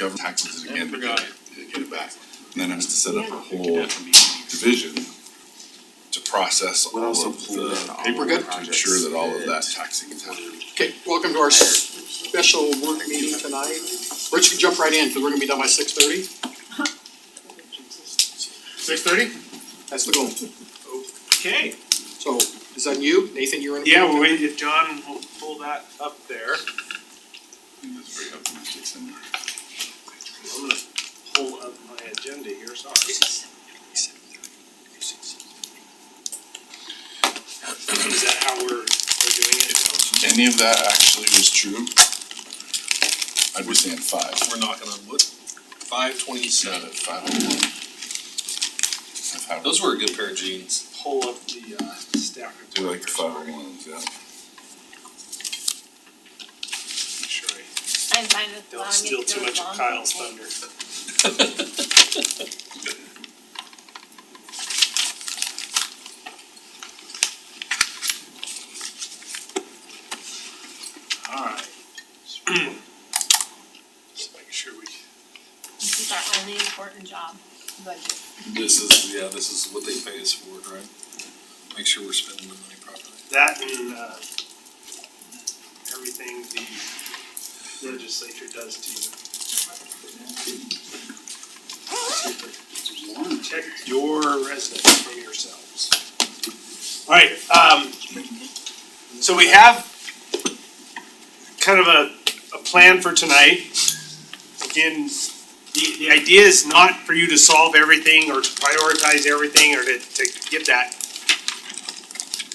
government taxes it again to get it back. And then has to set up a whole division to process all of the paperwork to ensure that all of that taxing is happening. Okay, welcome to our special work meeting tonight. We're just gonna jump right in, because we're gonna be done by 6:30. 6:30? That's the goal. Okay. So, is that you? Nathan, you're in? Yeah, we'll wait if John will pull that up there. That's very optimistic, Senator. I'm gonna pull up my agenda here, sorry. Is that how we're doing it now? Any of that actually was true, I'd be saying 5. We're knocking on wood. 527. 501. That's how Those were a good pair of jeans. Pull up the staff report. do like the 501s, yeah. Make sure I I'm fine with don't allowing steal it to too go much long. of Kyle's thunder. Alright. Just making sure we. This is our only important job, budget. This is what they pay us for, right? Make sure we're spending the money properly. That and everything the legislature does to you. Check your residence from yourselves. Alright, so we have kind of a plan for tonight. Again, the idea is not for you to solve everything or to prioritize everything or to get that.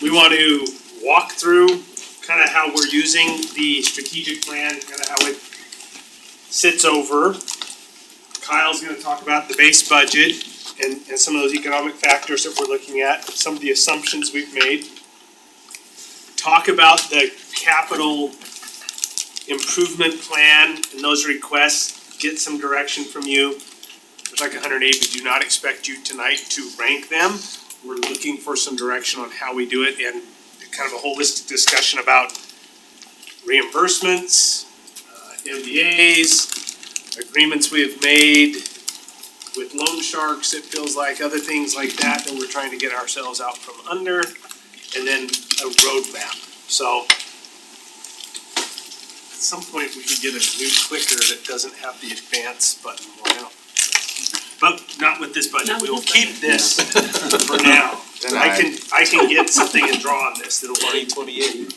We want to walk through kind of how we're using the strategic plan, kind of how it sits over. Kyle's gonna talk about the base budget and some of those economic factors that we're looking at, some of the assumptions we've made. Talk about the capital improvement plan and those requests, get some direction from you. There's like 108, we do not expect you tonight to rank them. We're looking for some direction on how we do it and kind of a holistic discussion about reimbursements, MDAs, agreements we have made with loan sharks, it feels like, other things like that we're trying to get ourselves out from under, and then a roadmap. So at some point we could get a new clicker that doesn't have the advance button worn out. But not with this budget, Not we with will this keep this for now. I can get something and draw on this that'll work. 2028.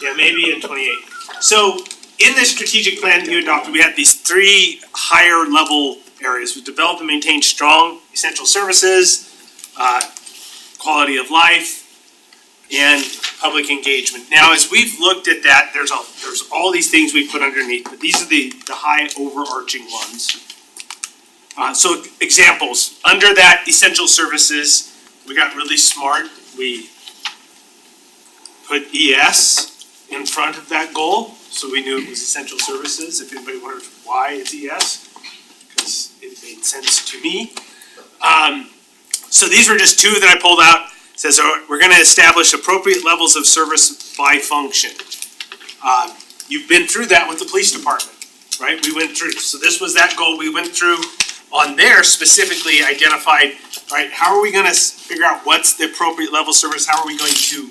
Yeah, maybe in 28. So in this strategic plan that you adopted, we had these 3 higher level areas. We develop and maintain strong essential services, quality of life, and public engagement. Now, as we've looked at that, there's all these things we put underneath, but these are the high overarching ones. So examples, under that essential services, we got really smart. We put ES in front of that goal, so we knew it was essential services. If anybody wonders why it's ES, because it made sense to me. So these were just 2 that I pulled out. It says we're gonna establish appropriate levels of service by function. You've been through that with the police department, right? We went through, so this was that goal we went through. On there specifically identified, right, how are we gonna figure out what's the appropriate level of service? How are we going to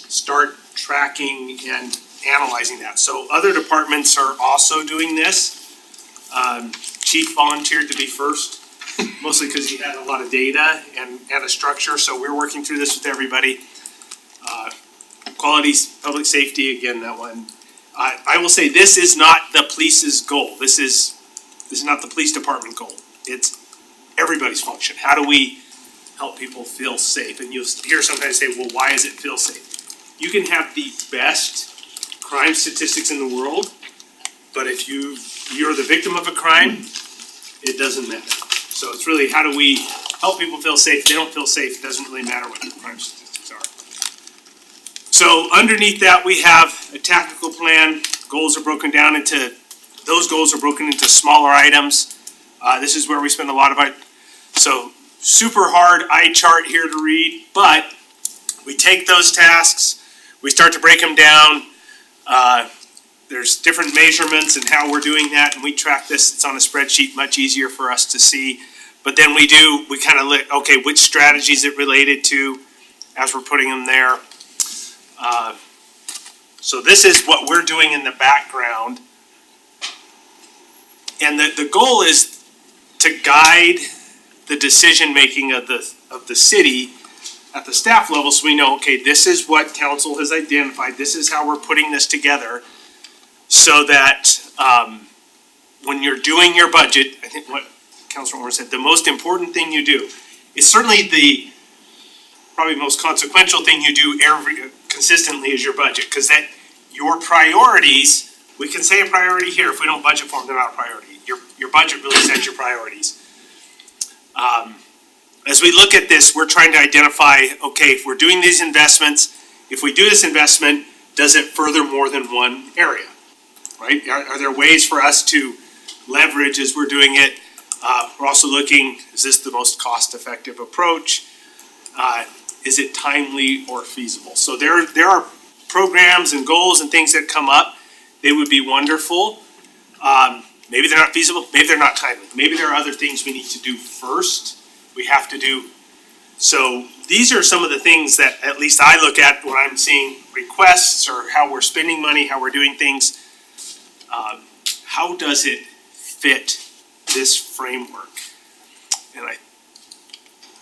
start tracking and analyzing that? So other departments are also doing this. Chief volunteered to be first, mostly because he had a lot of data and a structure, so we're working through this with everybody. Quality, public safety, again, that one. I will say this is not the police's goal. This is not the police department goal. It's everybody's function. How do we help people feel safe? And you'll hear sometimes say, well, why does it feel safe? You can have the best crime statistics in the world, but if you're the victim of a crime, it doesn't matter. So it's really, how do we help people feel safe? If they don't feel safe, it doesn't really matter what the crime statistics are. So underneath that, we have a tactical plan. Goals are broken down into, those goals are broken into smaller items. This is where we spend a lot of it. So super hard eye chart here to read, but we take those tasks, we start to break them down. there's different measurements and how we're doing that, and we track this, it's on a spreadsheet, much easier for us to see. But then we kind of look, okay, which strategies it related to as we're putting them there. So this is what we're doing in the background. And the goal is to guide the decision-making of the city at the staff level, so we know, okay, this is what council has identified, this is how we're putting this together. So that, when you're doing your budget, I think what Councilor Warren said, the most important thing you do is certainly the probably most consequential thing you do consistently is your budget, because that your priorities, we can say a priority here, if we don't budget for them, they're not a priority. Your budget really sets your priorities. As we look at this, we're trying to identify, okay, if we're doing these investments, if we do this investment, does it further more than one area? Right? Are there ways for us to leverage as we're doing it? We're also looking, is this the most cost-effective approach? Is it timely or feasible? So there are programs and goals and things that come up. They would be wonderful. Maybe they're not feasible, maybe they're not timely. Maybe there are other things we need to do first, we have to do. So these are some of the things that at least I look at when I'm seeing requests or how we're spending money, how we're doing things. How does it fit this framework? And I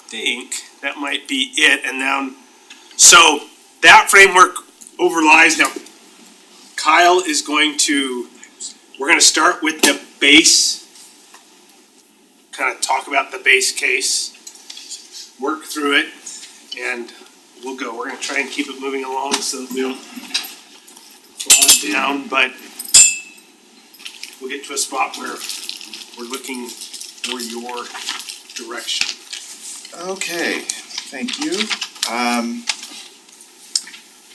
think that might be it. And now, so that framework overlies. Now, Kyle is going to, we're going to start with the base, kind of talk about the base case, work through it, and we'll go. We're going to try and keep it moving along so that we don't fall down, but we'll get to a spot where we're looking for your direction. Okay, thank you.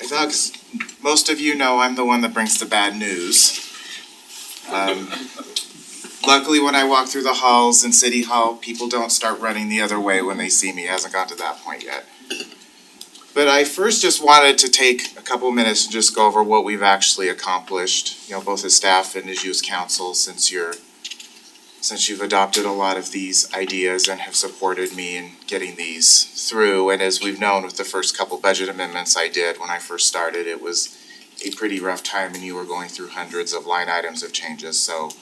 I thought, 'cause most of you know I'm the one that brings the bad news. Luckily, when I walk through the halls in City Hall, people don't start running the other way when they see me. It hasn't gotten to that point yet. But I first just wanted to take a couple minutes and just go over what we've actually accomplished, both as staff and as you as council, since you've adopted a lot of these ideas and have supported me in getting these through. And as we've known with the first couple budget amendments I did when I first started, it was a pretty rough time and you were going through hundreds of line items of changes. So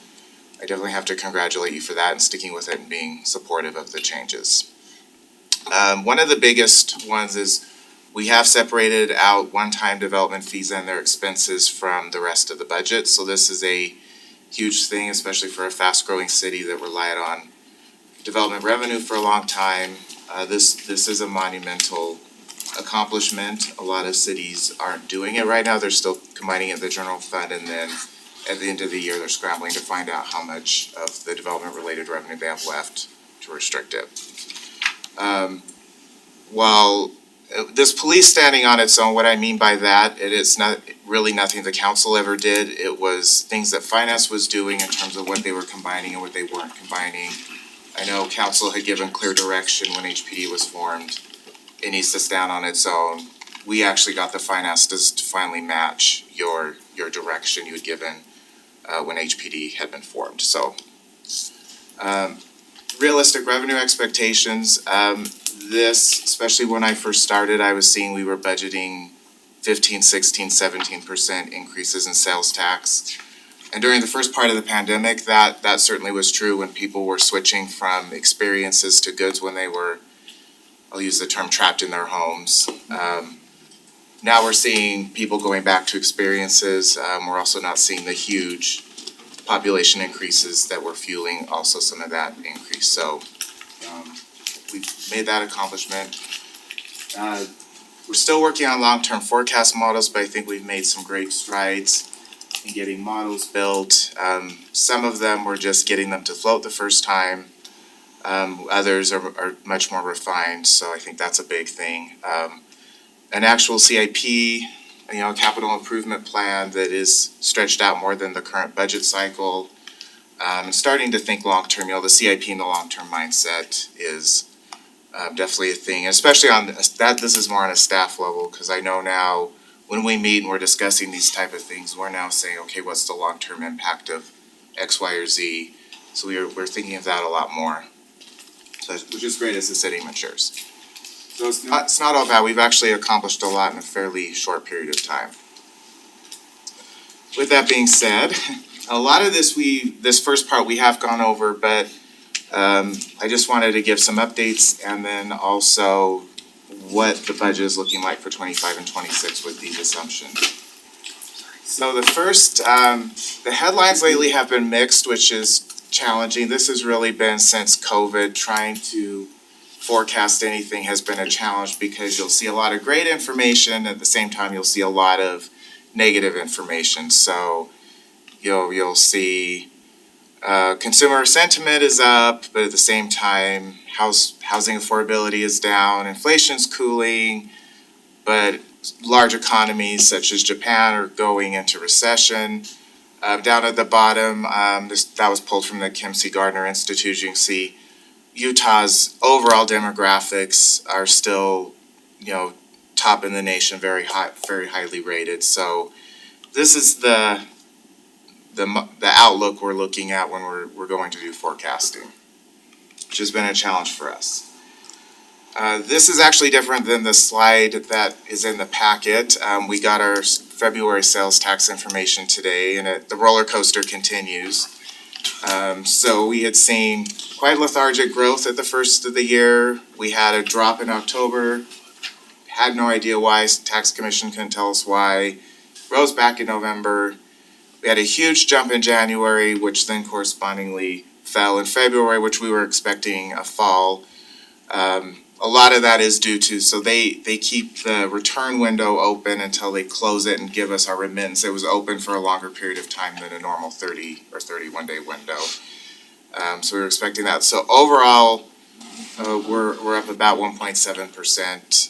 I definitely have to congratulate you for that and sticking with it and being supportive of the changes. One of the biggest ones is we have separated out one-time development fees and their expenses from the rest of the budget. So this is a huge thing, especially for a fast-growing city that relied on development revenue for a long time. This is a monumental accomplishment. A lot of cities aren't doing it right now. They're still combining it in the general fund, and then at the end of the year, they're scrambling to find out how much of the development-related revenue they have left to restrict it. While this police standing on its own, what I mean by that, it is not really nothing the council ever did. It was things that finance was doing in terms of what they were combining and what they weren't combining. I know council had given clear direction when HPD was formed. It needs to stand on its own. We actually got the finance to finally match your direction you had given when HPD had been formed. So realistic revenue expectations. This, especially when I first started, I was seeing we were budgeting 15, 16, 17% increases in sales tax. And during the first part of the pandemic, that certainly was true when people were switching from experiences to goods when they were, I'll use the term, trapped in their homes. Now we're seeing people going back to experiences. We're also not seeing the huge population increases that were fueling also some of that increase. So we've made that accomplishment. We're still working on long-term forecast models, but I think we've made some great strides in getting models built. Some of them we're just getting them to float the first time. Others are much more refined, so I think that's a big thing. An actual CIP, capital improvement plan that is stretched out more than the current budget cycle. And starting to think long-term, the CIP and the long-term mindset is definitely a thing, especially on that. This is more on a staff level, because I know now when we meet and we're discussing these type of things, we're now saying, okay, what's the long-term impact of X, Y, or Z? So we're thinking of that a lot more. So, which is great as the city matures. So it's not all bad. We've actually accomplished a lot in a fairly short period of time. With that being said, a lot of this first part we have gone over, but I just wanted to give some updates and then also what the budget is looking like for 25 and 26 with these assumptions. So the first, the headlines lately have been mixed, which is challenging. This has really been since COVID. Trying to forecast anything has been a challenge because you'll see a lot of great information, at the same time you'll see a lot of negative information. So you'll see consumer sentiment is up, but at the same time housing affordability is down, inflation's cooling, but large economies such as Japan are going into recession. Down at the bottom, that was pulled from the Kim C. Gardner Institute. You can see Utah's overall demographics are still, top in the nation, very highly rated. So this is the outlook we're looking at when we're going to do forecasting, which has been a challenge for us. This is actually different than the slide that is in the packet. We got our February sales tax information today, and the roller coaster continues. So we had seen quite lethargic growth at the first of the year. We had a drop in October, had no idea why, tax commission couldn't tell us why. Rose back in November. We had a huge jump in January, which then correspondingly fell in February, which we were expecting a fall. A lot of that is due to, so they keep the return window open until they close it and give us our remittance. It was open for a longer period of time than a normal 30 or 31 day window. So we were expecting that. So overall, we're up about 1.7%.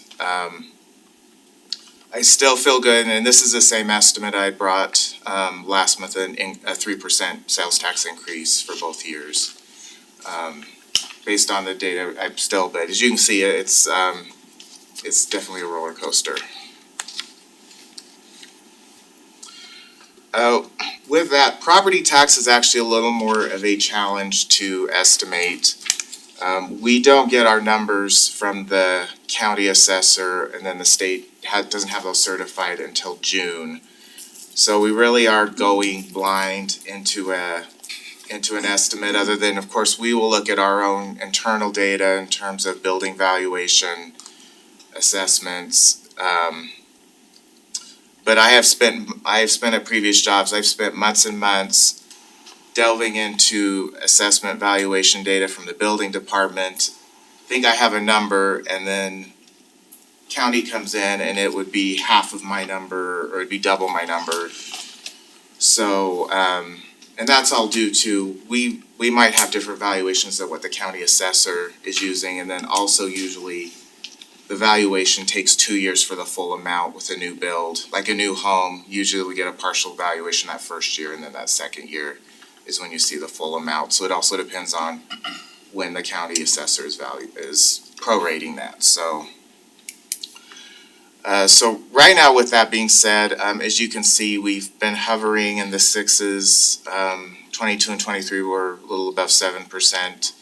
I still feel good, and this is the same estimate I brought last month, a 3% sales tax increase for both years. Based on the data, but as you can see, it's definitely a roller coaster. With that, property tax is actually a little more of a challenge to estimate. We don't get our numbers from the county assessor, and then the state doesn't have those certified until June. So we really are going blind into an estimate, other than, of course, we will look at our own internal data in terms of building valuation assessments. But I have spent at previous jobs, I've spent months and months delving into assessment valuation data from the building department. I think I have a number, and then county comes in and it would be half of my number, or it'd be double my number. So, and that's all due to, we might have different valuations than what the county assessor is using, and then also usually the valuation takes 2 years for the full amount with a new build. Like a new home, usually we get a partial valuation that first year, and then that second year is when you see the full amount. So it also depends on when the county assessor is prorating that, so. So right now, with that being said, as you can see, we've been hovering in the sixes. 22 and 23 were a little above 7%.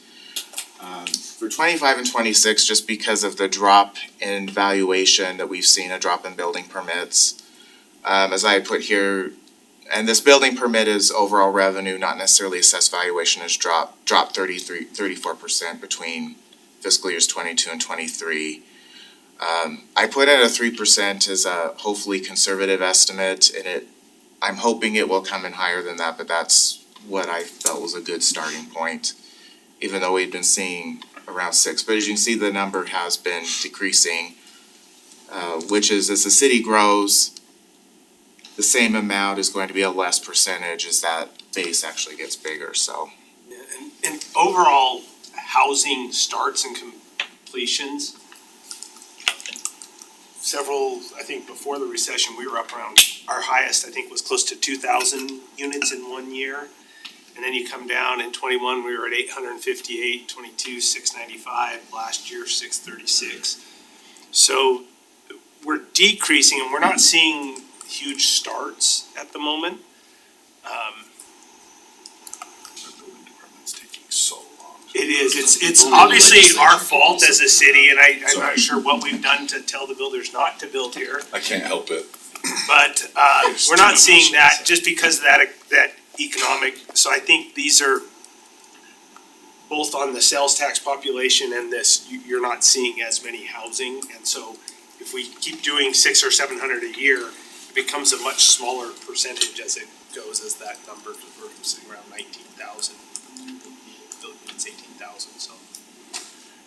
For 25 and 26, just because of the drop in valuation that we've seen, a drop in building permits. As I put here, and this building permit is overall revenue, not necessarily assessed valuation, has dropped 34% between fiscal years 22 and 23. I put in a 3% as a hopefully conservative estimate, and I'm hoping it will come in higher than that, but that's what I felt was a good starting point, even though we'd been seeing around 6. But as you can see, the number has been decreasing, which is, as the city grows, the same amount is going to be a less percentage as that base actually gets bigger, so. And overall, housing starts and completions, I think before the recession, we were up around, our highest, I think, was close to 2,000 units in 1 year. And then you come down in 21, we were at 858, 22, 695, last year, 636. So we're decreasing and we're not seeing huge starts at the moment. The building department's taking so long. It is, it's obviously our fault as a city, and I'm Sorry. not sure what we've done to tell the builders not to build here. I can't help it. But, we're not seeing that just because of that economic, so I think these are both on the sales tax population and this, you're not seeing as many housing, and so if we keep doing 600 or 700 a year, it becomes a much smaller percentage as it goes as that number, because we're sitting around 19,000. It's 18,000, so.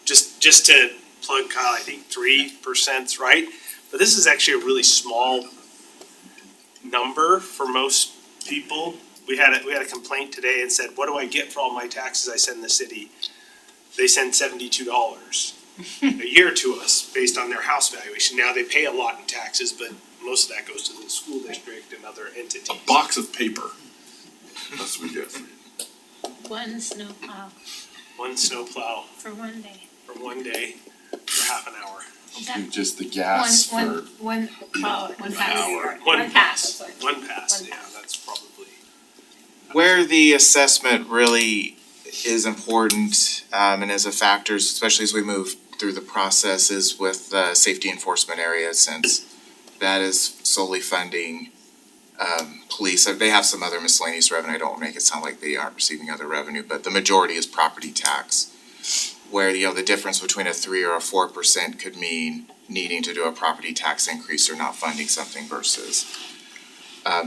Just to plug Kyle, I think 3%'s right, but this is actually a really small number for most people. We had a complaint today and said, what do I get for all my taxes I send the city? They send $72 a year to us based on their house valuation. Now, they pay a lot in taxes, but most of that goes to the school district and other entities. A box of paper. That's what we get. One snowplow One snowplow for one day. for one day for half an hour. Is that Just the gas for, one pass? One One pass, sorry. One pass, One yeah, that's probably. Where the assessment really is important, and is a factor, especially as we move through the process, is with the safety enforcement area, since that is solely funding police. They have some other miscellaneous revenue. I don't wanna make it sound like they aren't receiving other revenue, but the majority is property tax. Where, the difference between a 3 or a 4% could mean needing to do a property tax increase or not funding something versus.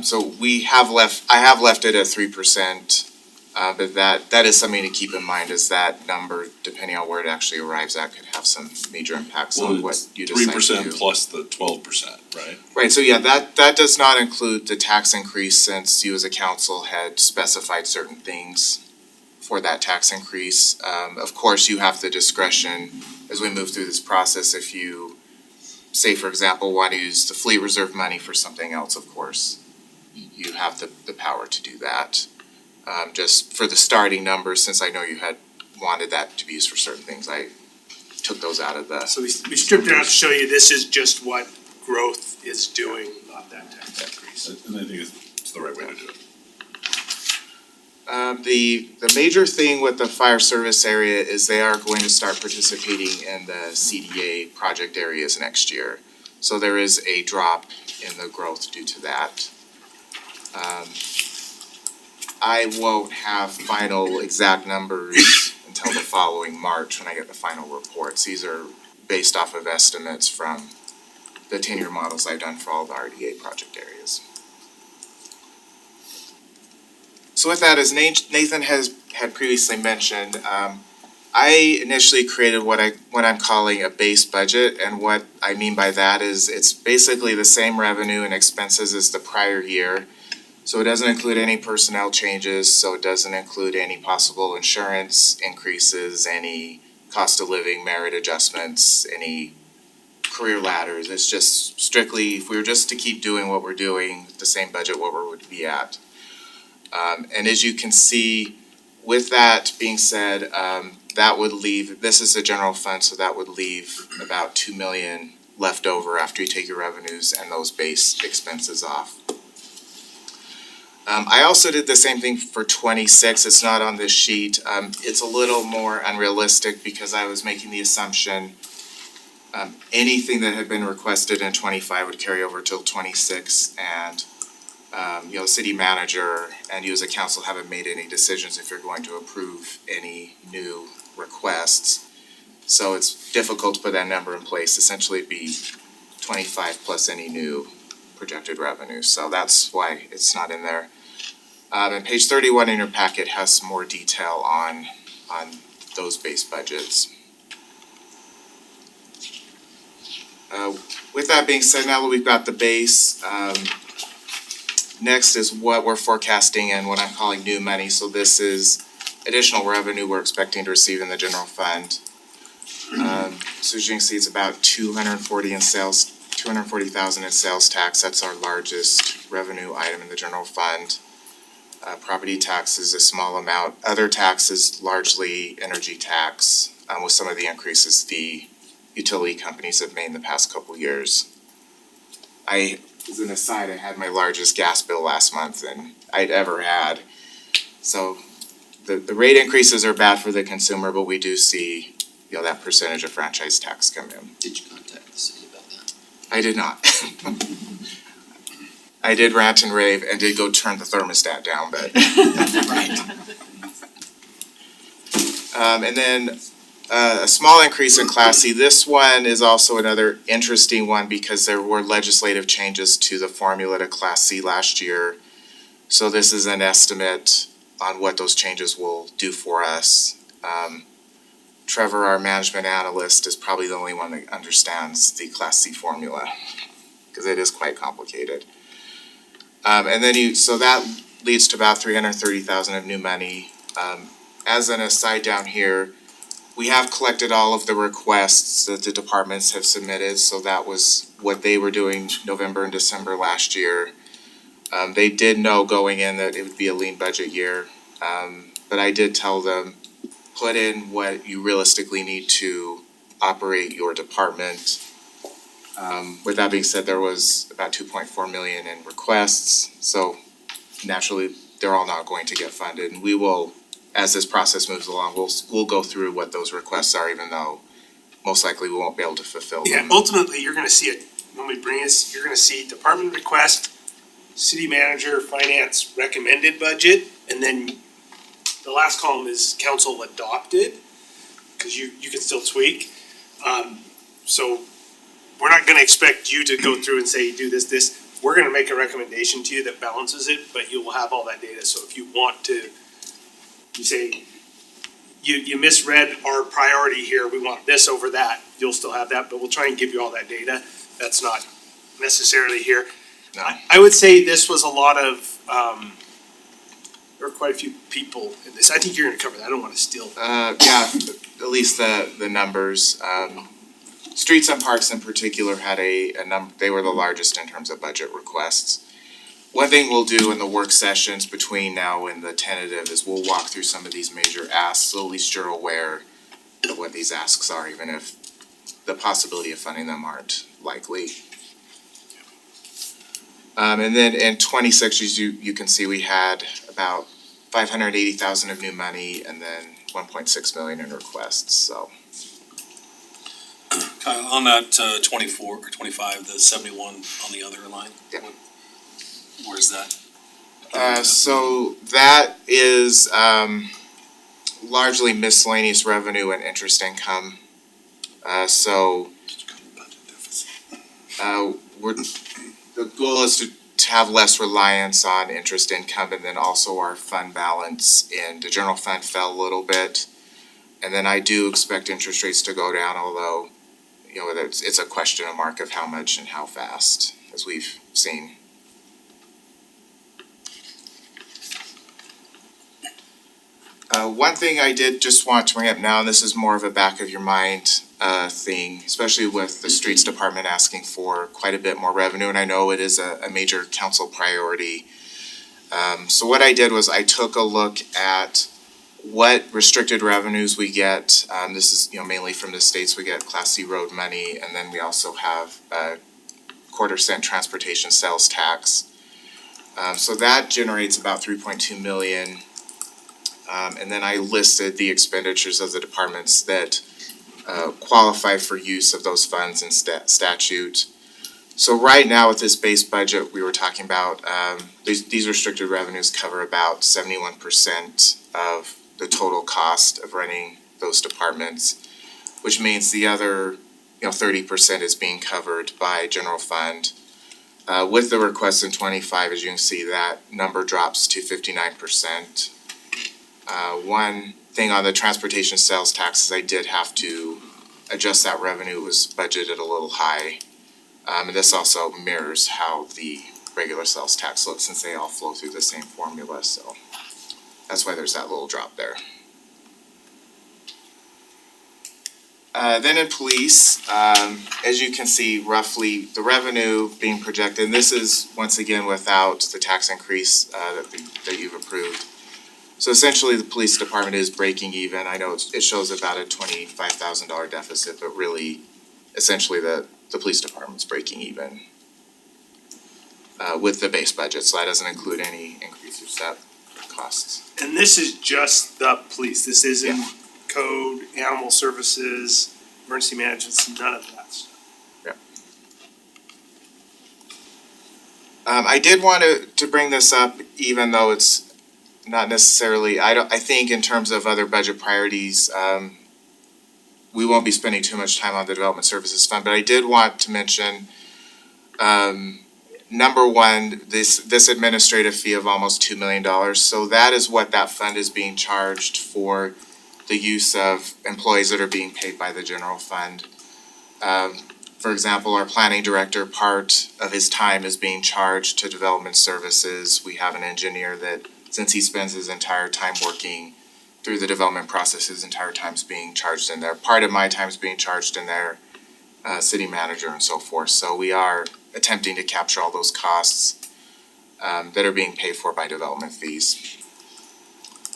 So I have left it at 3%, but that is something to keep in mind, is that number, depending on where it actually arrives at, could have some major impacts on well, what it's you decide to do. 3% plus the 12%, right? Right, so yeah, that does not include the tax increase, since you as a council had specified certain things for that tax increase. Of course, you have the discretion as we move through this process, if you, say for example, want to use the fleet reserve money for something else, of course, you have the power to do that. Just for the starting numbers, since I know you had wanted that to be used for certain things, I took those out of the. So we stripped it out to show you this is just what growth is doing, not that tax increase. And I think it's the right way to do it. The major thing with the fire service area is they are going to start participating in the CDA project areas next year. So there is a drop in the growth due to that. I won't have final exact numbers until the following March when I get the final reports. These are based off of estimates from the 10-year models I've done for all the RDA project areas. So with that, as Nathan had previously mentioned, I initially created what I'm calling a base budget, and what I mean by that is it's basically the same revenue and expenses as the prior year. So it doesn't include any personnel changes, so it doesn't include any possible insurance increases, any cost of living merit adjustments, any career ladders. It's just strictly, if we were just to keep doing what we're doing, the same budget, what we would be at. And as you can see, with that being said, that would leave, this is the general fund, so that would leave about 2 million left over after you take your revenues and those base expenses off. I also did the same thing for 26, it's not on this sheet. It's a little more unrealistic because I was making the assumption anything that had been requested in 25 would carry over till 26, and the city manager and you as a council haven't made any decisions if you're going to approve any new requests. So it's difficult to put that number in place. Essentially it'd be 25 plus any new projected revenue. So that's why it's not in there. And page 31 in your packet has some more detail on those base budgets. With that being said, now that we've got the base, next is what we're forecasting and what I'm calling new money. So this is additional revenue we're expecting to receive in the general fund. So as you can see, it's about 240,000 in sales tax. That's our largest revenue item in the general fund. Property tax is a small amount. Other taxes, largely energy tax, with some of the increases the utility companies have made in the past couple years. as an aside, I had my largest gas bill last month than I'd ever had. So the rate increases are bad for the consumer, but we do see, that percentage of franchise tax come in. Did you contact the city about that? I did not. I did rant and rave and did go turn the thermostat down, but. Right. And then a small increase in Class C. This one is also another interesting one because there were legislative changes to the formula to Class C last year. So this is an estimate on what those changes will do for us. Trevor, our management analyst, is probably the only one that understands the Class C formula because it is quite complicated. And then so that leads to about $330,000 of new money. As an aside down here, we have collected all of the requests that the departments have submitted, so that was what they were doing November and December last year. They did know going in that it would be a lean budget year, but I did tell them, put in what you realistically need to operate your department. With that being said, there was about 2.4 million in requests, so naturally, they're all not going to get funded, and we will, as this process moves along, we'll go through what those requests are, even though most likely we won't be able to fulfill Yeah, them. ultimately, you're gonna see it, when we bring this, you're gonna see department request, city manager, finance recommended budget, and then the last column is council adopted, cause you can still tweak. So we're not gonna expect you to go through and say, do this, we're gonna make a recommendation to you that balances it, but you will have all that data, so if you want to, you say, you misread our priority here, we want this over that, you'll still have that, but we'll try and give you all that data. That's not necessarily here. No. I would say this was a lot of, there were quite a few people in this, I think you're gonna cover that, I don't wanna steal. Yeah, at least the numbers, streets and parks in particular had they were the largest in terms of budget requests. One thing we'll do in the work sessions between now and the tentative is we'll walk through some of these major asks, so at least you're aware of what these asks are, even if the possibility of funding them aren't likely. And then in 26, as you can see, we had about 580,000 of new money and then 1.6 million in requests, so. Kyle, on that 24 or 25, the 71 on the other line? Yeah. Where's that? So that is largely miscellaneous revenue and interest income. So the goal is to have less reliance on interest income, and then also our fund balance in the general fund fell a little bit. And then I do expect interest rates to go down, although, it's a question mark of how much and how fast, as we've seen. One thing I did just want to bring up now, and this is more of a back of your mind thing, especially with the streets department asking for quite a bit more revenue, and I know it is a major council priority. So what I did was I took a look at what restricted revenues we get. This is, mainly from the states. We get Class C road money, and then we also have a quarter-cent transportation sales tax. So that generates about 3.2 million. And then I listed the expenditures of the departments that qualify for use of those funds in statute. So right now with this base budget we were talking about, these restricted revenues cover about 71% of the total cost of running those departments, which means the other, 30% is being covered by general fund. With the request in 25, as you can see, that number drops to 59%. One thing on the transportation sales taxes, I did have to adjust that revenue. It was budgeted a little high. And this also mirrors how the regular sales tax looks, since they all flow through the same formula, so that's why there's that little drop there. Then in police, as you can see, roughly the revenue being projected, and this is once again without the tax increase that you've approved. So essentially, the police department is breaking even. I know it shows about a $25,000 deficit, but really, essentially, the police department's breaking even. with the base budget, so that doesn't include any increase or step costs. And this is just the police, this isn't code, animal services, emergency management, none of that stuff. I did want to bring this up, even though it's not necessarily, I think in terms of other budget priorities, we won't be spending too much time on the Development Services Fund, but I did want to mention, number one, this administrative fee of almost $2 million. So that is what that fund is being charged for the use of employees that are being paid by the general fund. For example, our planning director, part of his time is being charged to development services. We have an engineer that, since he spends his entire time working through the development process, his entire time's being charged in there. Part of my time's being charged in there, city manager and so forth. So we are attempting to capture all those costs that are being paid for by development fees.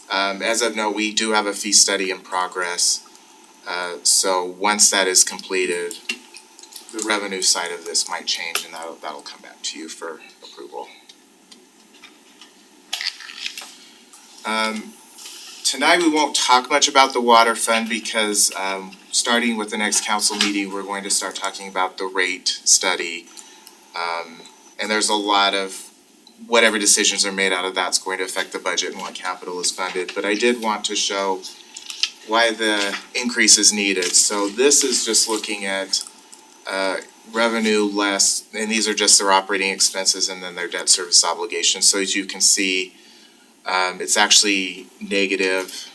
As of now, we do have a fee study in progress. So once that is completed, the revenue side of this might change, and that'll come back to you for approval. Tonight, we won't talk much about the water fund because starting with the next council meeting, we're going to start talking about the rate study. And there's a lot of whatever decisions are made out of that's going to affect the budget and what capital is funded. But I did want to show why the increase is needed. So this is just looking at revenue less, and these are just their operating expenses and then their debt service obligations. So as you can see, it's actually negative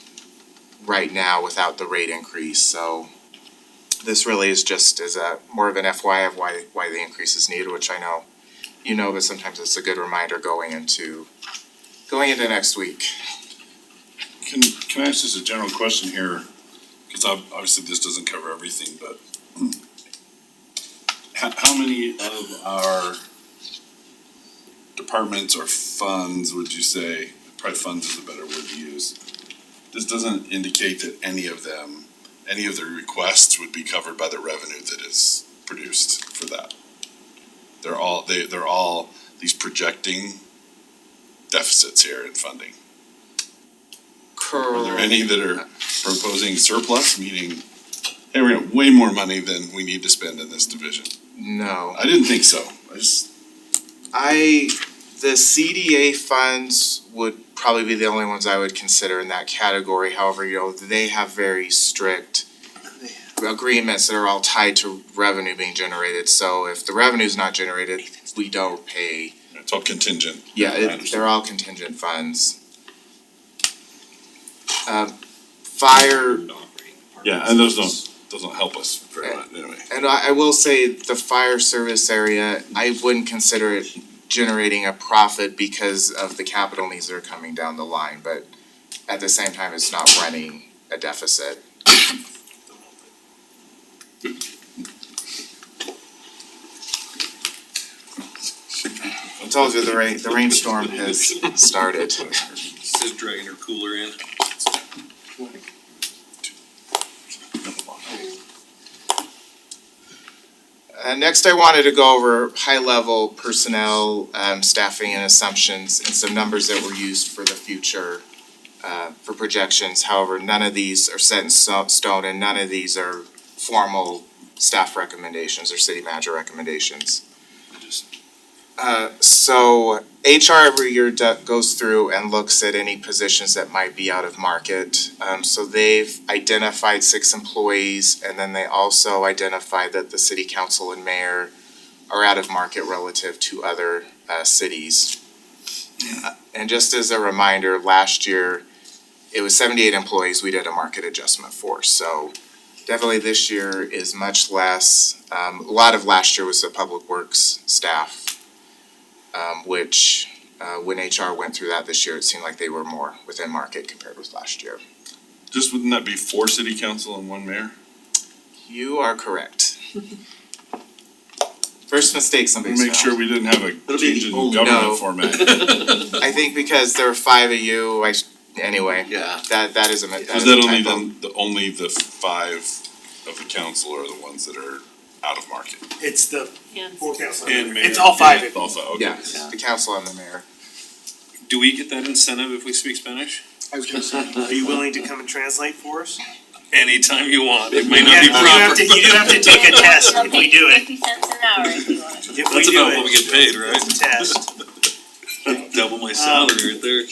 right now without the rate increase. So this really is just as a more of an FYI of why the increase is needed, which I know you know, but sometimes it's a good reminder going into next week. Can I ask just a general question here? Cause obviously this doesn't cover everything, but how many of our departments or funds would you say, probably funds is a better word to use. This doesn't indicate that any of the requests would be covered by the revenue that is produced for that. They're all these projecting deficits here in funding. Are there any that are proposing surplus, meaning, hey, we're gonna have way more money than we need to spend in this division? No. I didn't think so. The CDA funds would probably be the only ones I would consider in that category. However, they have very strict agreements that are all tied to revenue being generated. So if the revenue's not generated, we don't pay. It's all contingent. Yeah, they're all contingent funds. Fire, Yeah, and those doesn't help us very much anyway. and I will say the fire service area, I wouldn't consider it generating a profit because of the capital needs that are coming down the line, but at the same time, it's not running a deficit. I told you the rainstorm has started. Just dragging her cooler in. Next, I wanted to go over high-level personnel, staffing and assumptions and some numbers that were used for the future, for projections. However, none of these are set in stone and none of these are formal staff recommendations or city manager recommendations. So HR every year goes through and looks at any positions that might be out of market. So they've identified 6 employees, and then they also identified that the city council and mayor are out of market relative to other cities. And just as a reminder, last year, it was 78 employees we did a market adjustment for. So definitely this year is much less. A lot of last year was the public works staff. Which, when HR went through that this year, it seemed like they were more within market compared with last year. Just wouldn't that be 4 city council and 1 mayor? You are correct. First mistake somebody's Make sure found. we didn't have a It'll be change in only- government No. format. I think because there were 5 of you, anyway, Yeah. that is a Is that only typo. only the 5 of the council are the ones that are out of market? It's the And full council. And mayor. It's all five of you. Also, okay. Yeah, the council and the mayor. Do we get that incentive if we speak Spanish? I was gonna say, Are you willing to come and translate for us? Anytime you want, it may Yeah, not be you have proper. to, you do have to take a test if we do it. 50 cents an hour if you want. If we That's do about what we it, get paid, right? it's a test. Double my salary right there.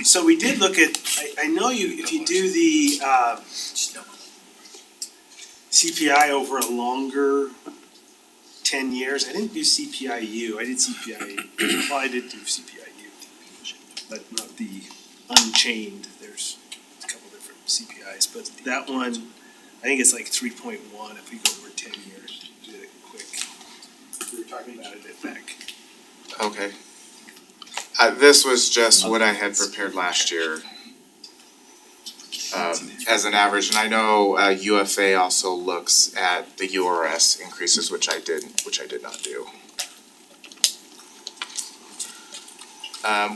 So we did look at, I know if you do the, CPI over a longer 10 years, I didn't do CPIU, I did CPI, well, I did do CPIU, but not the unchained, there's a couple different CPIs, but that one, I think it's like 3.1 if we go over 10 years, did it quick. We were talking about it back. Okay. This was just what I had prepared last year. As an average, and I know UFA also looks at the URS increases, which I did not do.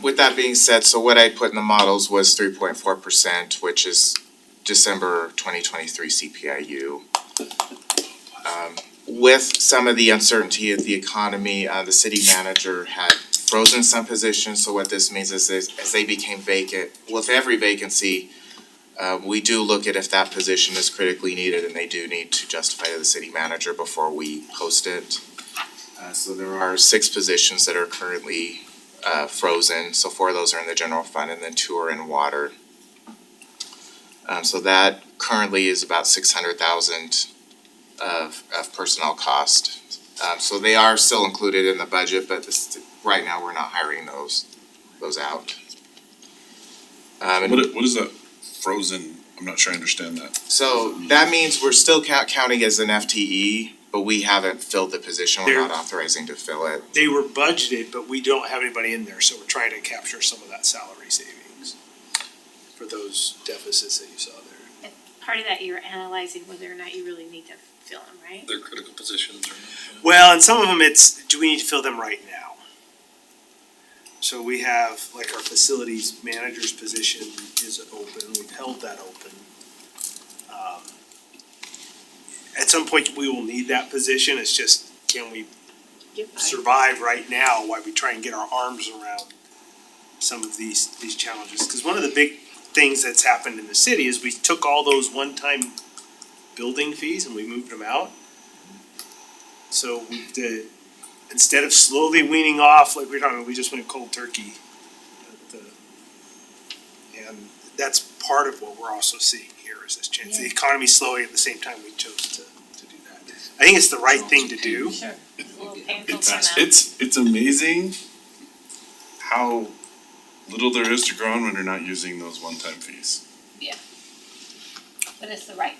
With that being said, so what I put in the models was 3.4%, which is December 2023 CPIU. With some of the uncertainty of the economy, the city manager had frozen some positions, so what this means is as they became vacant, with every vacancy, we do look at if that position is critically needed and they do need to justify to the city manager before we post it. So there are 6 positions that are currently frozen, so 4 of those are in the general fund and then 2 are in water. So that currently is about 600,000 of personnel cost. So they are still included in the budget, but right now we're not hiring those out. And What is that frozen? I'm not sure I understand that. so that means we're still counting as an FTE, but we haven't filled the position, we're not authorizing to fill it. They were budgeted, but we don't have anybody in there, so we're trying to capture some of that salary savings for those deficits that you saw there. Part of that, you're analyzing whether or not you really need to fill them, right? They're critical positions or not. Well, and some of them it's, do we need to fill them right now? So we have, like our facilities manager's position is open, we've held that open. At some point, we will need that position, it's just, can we survive right now while we try and get our arms around some of these challenges? Cause one of the big things that's happened in the city is we took all those one-time building fees and we moved them out. So instead of slowly weaning off, like we were talking about, we just went cold turkey. And that's part of what we're also seeing here is this chance. The economy's slowing at the same time we chose to do that. I think it's the right thing to do. Sure. It's a little painful It's, for them. it's amazing how little there is to grow on when you're not using those one-time fees. But it's the right.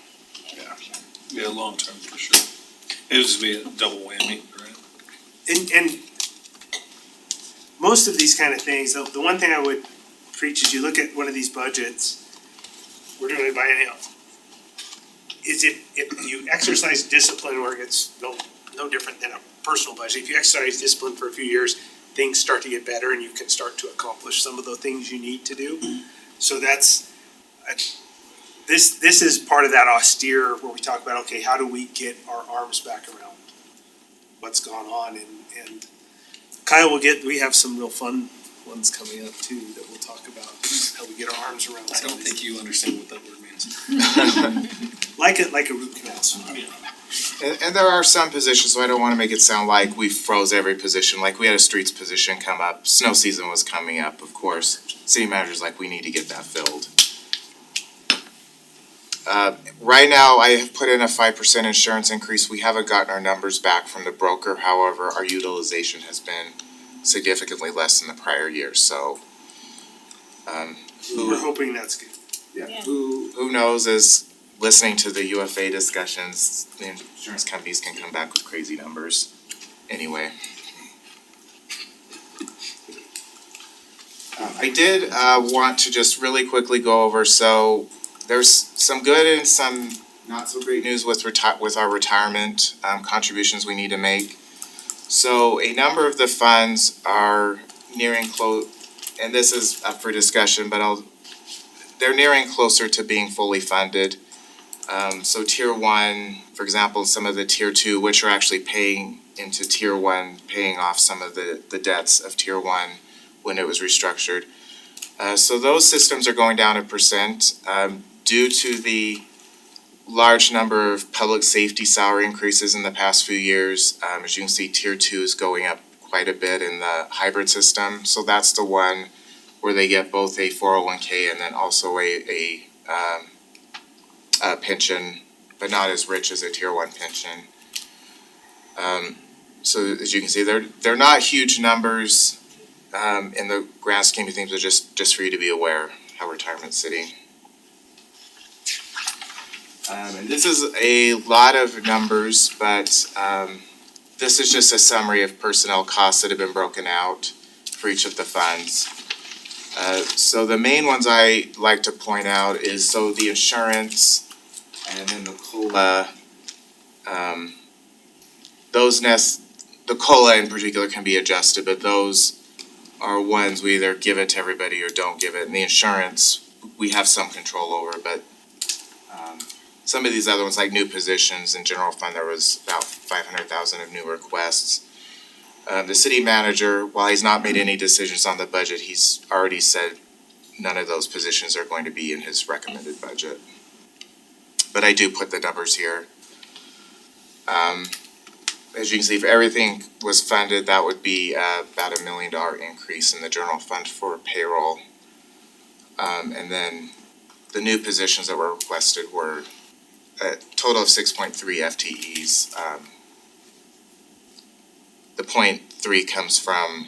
Yeah. Yeah, long term for sure. It would just be a double whammy, right? And most of these kind of things, the one thing I would preach is you look at one of these budgets, we're doing it biennial. Is if you exercise discipline where it's no different than a personal budget, if you exercise discipline for a few years, things start to get better and you can start to accomplish some of the things you need to do. So that's, this is part of that austere where we talk about, okay, how do we get our arms back around what's gone on and Kyle we have some real fun ones coming up too that we'll talk about, how we get our arms around I some don't of these. think you understand what that word means. Like a root canal. And there are some positions, so I don't wanna make it sound like we froze every position, like we had a streets position come up, snow season was coming up, of course. City manager's like, we need to get that filled. Right now, I have put in a 5% insurance increase, we haven't gotten our numbers back from the broker, however, our utilization has been significantly less than the prior year, so. We're hoping that's good. Yeah. Who knows, is listening to the UFA discussions, the insurance companies can come back with crazy numbers anyway. I did want to just really quickly go over, so there's some good and some not so great news with our retirement contributions we need to make. So a number of the funds are nearing and this is up for discussion, but they're nearing closer to being fully funded. So tier one, for example, some of the tier two, which are actually paying into tier one, paying off some of the debts of tier one when it was restructured. So those systems are going down 1%, due to the large number of public safety salary increases in the past few years. As you can see, tier two is going up quite a bit in the hybrid system. So that's the one where they get both a 401k and then also a pension, but not as rich as a tier one pension. So as you can see, they're not huge numbers in the grand scheme of things, but just for you to be aware how retirement's sitting. And this is a lot of numbers, but this is just a summary of personnel costs that have been broken out for each of the funds. So the main ones I like to point out is, so the insurance and then the COLA, the COLA in particular can be adjusted, but those are ones we either give it to everybody or don't give it. And the insurance, we have some control over, but some of these other ones, like new positions in general fund, there was about 500,000 of new requests. The city manager, while he's not made any decisions on the budget, he's already said none of those positions are going to be in his recommended budget. But I do put the numbers here. As you can see, if everything was funded, that would be about $1 million increase in the general fund for payroll. And then the new positions that were requested were a total of 6.3 FTEs. The 0.3 comes from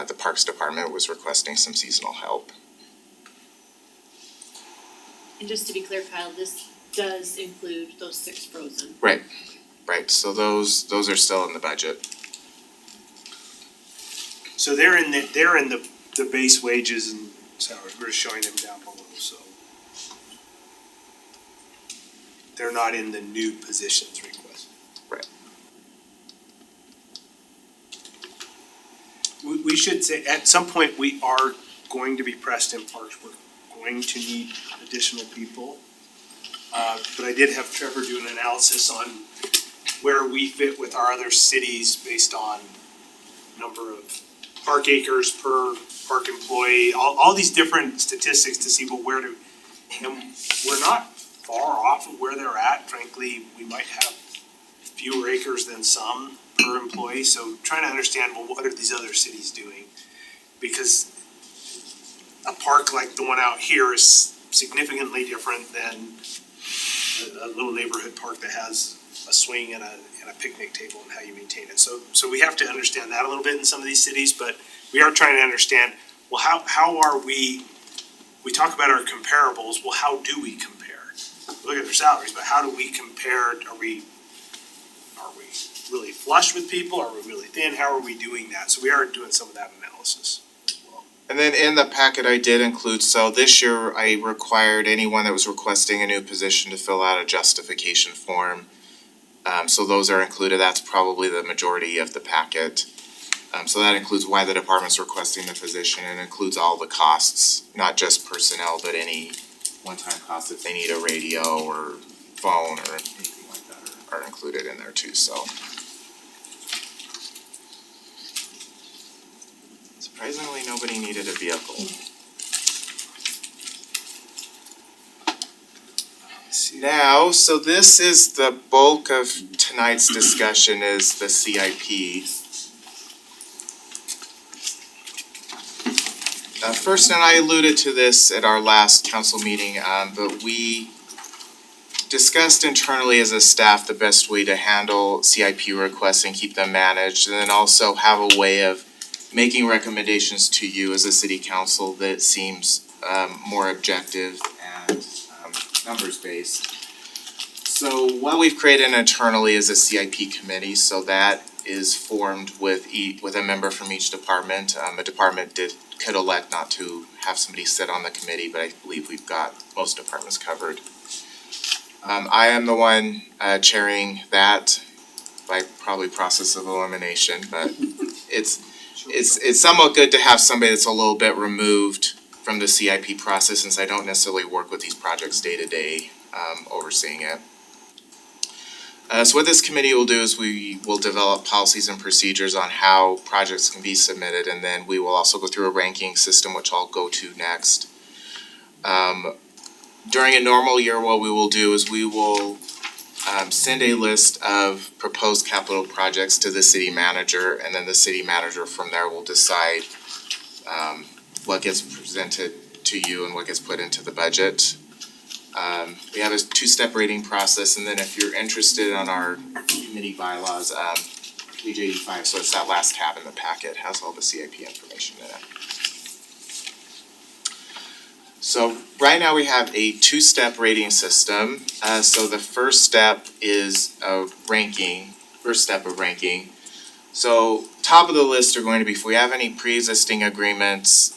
the Parks Department was requesting some seasonal help. And just to be clear, Kyle, this does include those 6 frozen. Right, so those are still in the budget. So they're in the base wages and salaries, we're just showing them down below, so. They're not in the new positions request. Right. We should say, at some point, we are going to be pressed in parks, we're going to need additional people. But I did have Trevor do an analysis on where we fit with our other cities based on number of park acres per park employee, all these different statistics to see, well, where to, and we're not far off of where they're at. Frankly, we might have fewer acres than some per employee, so trying to understand, well, what are these other cities doing? Because a park like the one out here is significantly different than a little neighborhood park that has a swing and a picnic table and how you maintain it. So we have to understand that a little bit in some of these cities, but we are trying to understand, well, how are we talk about our comparables, well, how do we compare? Look at their salaries, but how do we compare? Are we really flush with people? Are we really thin? How are we doing that? So we are doing some of that analysis as well. And then in the packet I did include, so this year I required anyone that was requesting a new position to fill out a justification form. So those are included, that's probably the majority of the packet. So that includes why the department's requesting the position, and includes all the costs, not just personnel, but any one-time costs if they need a radio or phone or anything like that are included in there too, so. Surprisingly, nobody needed a vehicle. Now, so this is the bulk of tonight's discussion, is the CIP. First, and I alluded to this at our last council meeting, but we discussed internally as a staff the best way to handle CIP requests and keep them managed, and then also have a way of making recommendations to you as a city council that seems more objective and numbers-based. So what we've created internally is a CIP committee, so that is formed with a member from each department. A department could elect not to have somebody sit on the committee, but I believe we've got most departments covered. I am the one chairing that by probably process of elimination, but it's somewhat good to have somebody that's a little bit removed from the CIP process, since I don't necessarily work with these projects day to day. overseeing it. So what this committee will do is we will develop policies and procedures on how projects can be submitted, and then we will also go through a ranking system, which I'll go to next. During a normal year, what we will do is we will send a list of proposed capital projects to the city manager, and then the city manager from there will decide what gets presented to you and what gets put into the budget. We have a two-step rating process, and then if you're interested on our committee bylaws, page 85, so it's that last tab in the packet, has all the CIP information in it. So right now we have a two-step rating system. So the first step is first step of ranking. So top of the list are going to be if we have any pre-existing agreements.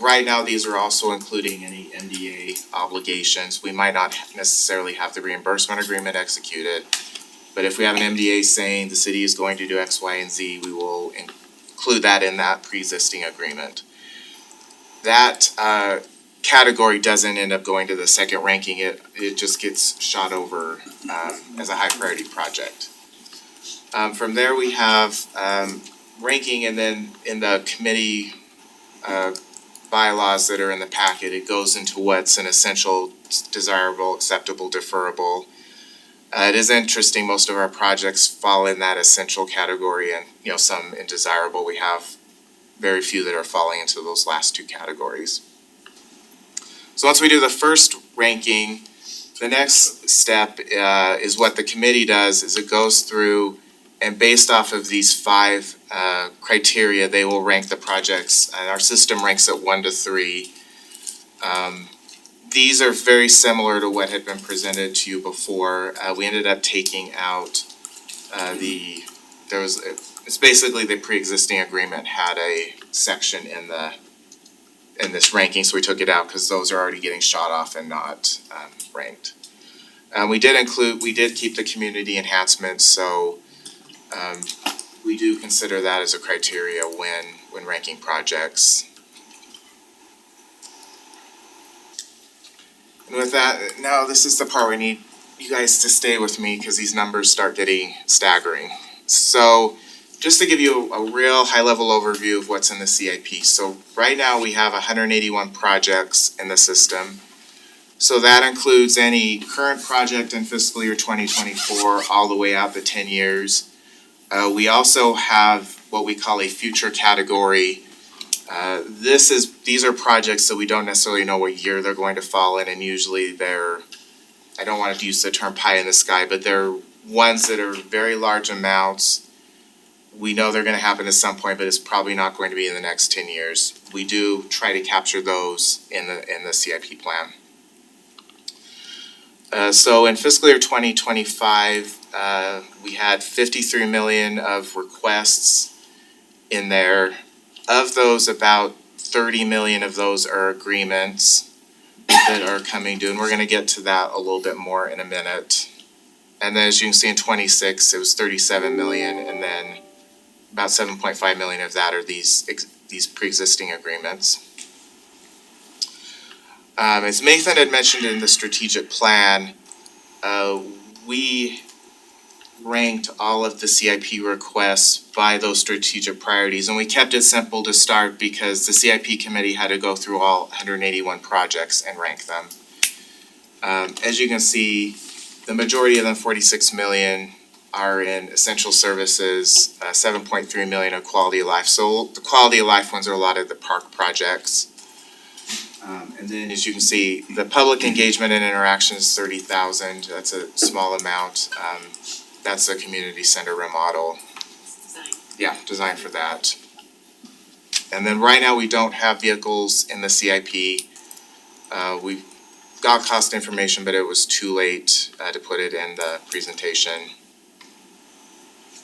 Right now, these are also including any MDA obligations. We might not necessarily have the reimbursement agreement executed, but if we have an MDA saying the city is going to do X, Y, and Z, we will include that in that pre-existing agreement. That category doesn't end up going to the second ranking, it just gets shot over as a high priority project. From there, we have ranking, and then in the committee bylaws that are in the packet, it goes into what's an essential, desirable, acceptable, deferrable. It is interesting, most of our projects fall in that essential category, and some in desirable. We have very few that are falling into those last two categories. So once we do the first ranking, the next step is what the committee does, is it goes through, and based off of these 5 criteria, they will rank the projects, and our system ranks at 1 to 3. These are very similar to what had been presented to you before. We ended up taking out it's basically the pre-existing agreement had a section in this ranking, so we took it out because those are already getting shot off and not ranked. We did keep the community enhancements, so we do consider that as a criteria when ranking projects. And with that, now this is the part where I need you guys to stay with me because these numbers start getting staggering. So just to give you a real high-level overview of what's in the CIP. So right now we have 181 projects in the system. So that includes any current project in fiscal year 2024 all the way out to 10 years. We also have what we call a future category. These are projects that we don't necessarily know what year they're going to fall in, and usually I don't want to use the term pie in the sky, but they're ones that are very large amounts. We know they're going to happen at some point, but it's probably not going to be in the next 10 years. We do try to capture those in the CIP plan. So in fiscal year 2025, we had 53 million of requests in there. Of those, about 30 million of those are agreements that are coming due, and we're gonna get to that a little bit more in a minute. And then as you can see in 26, it was 37 million, and then about 7.5 million of that are these pre-existing agreements. As Nathan had mentioned in the strategic plan, we ranked all of the CIP requests by those strategic priorities, and we kept it simple to start because the CIP committee had to go through all 181 projects and rank them. As you can see, the majority of them, 46 million, are in essential services, 7.3 million of quality of life. So the quality of life ones are a lot of the park projects. And then as you can see, the public engagement and interaction is 30,000. That's a small amount. That's a community center remodel. Design. Yeah, designed for that. And then right now we don't have vehicles in the CIP. We've got cost information, but it was too late to put it in the presentation.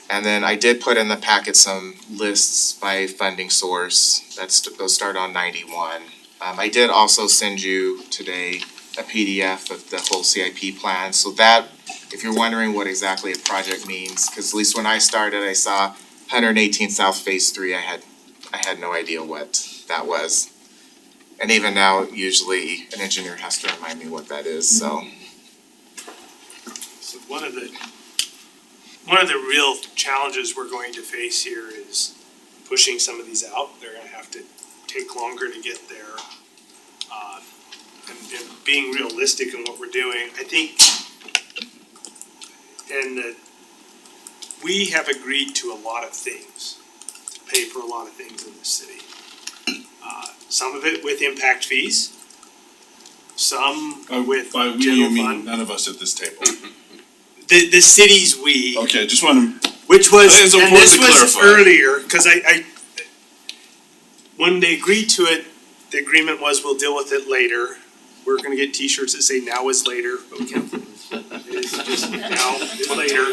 And then I did put in the packet some lists by funding source. Those start on 91. I did also send you today a PDF of the whole CIP plan, so that, if you're wondering what exactly a project means, because at least when I started, I saw 118 South Phase 3, I had no idea what that was. And even now, usually an engineer has to remind me what that is, so. So one of the real challenges we're going to face here is pushing some of these out. They're gonna have to take longer to get there. And being realistic in what we're doing, I think, we have agreed to a lot of things, to pay for a lot of things in this city. Some of it with impact fees, some with By we, general you mean fund. none of us at this table. The city's we. Okay, just want to, Which was, I think it's and important this to was clarify. earlier, cause I, when they agreed to it, the agreement was we'll deal with it later. We're gonna get t-shirts that say now is later, but we can't. It is just now is later.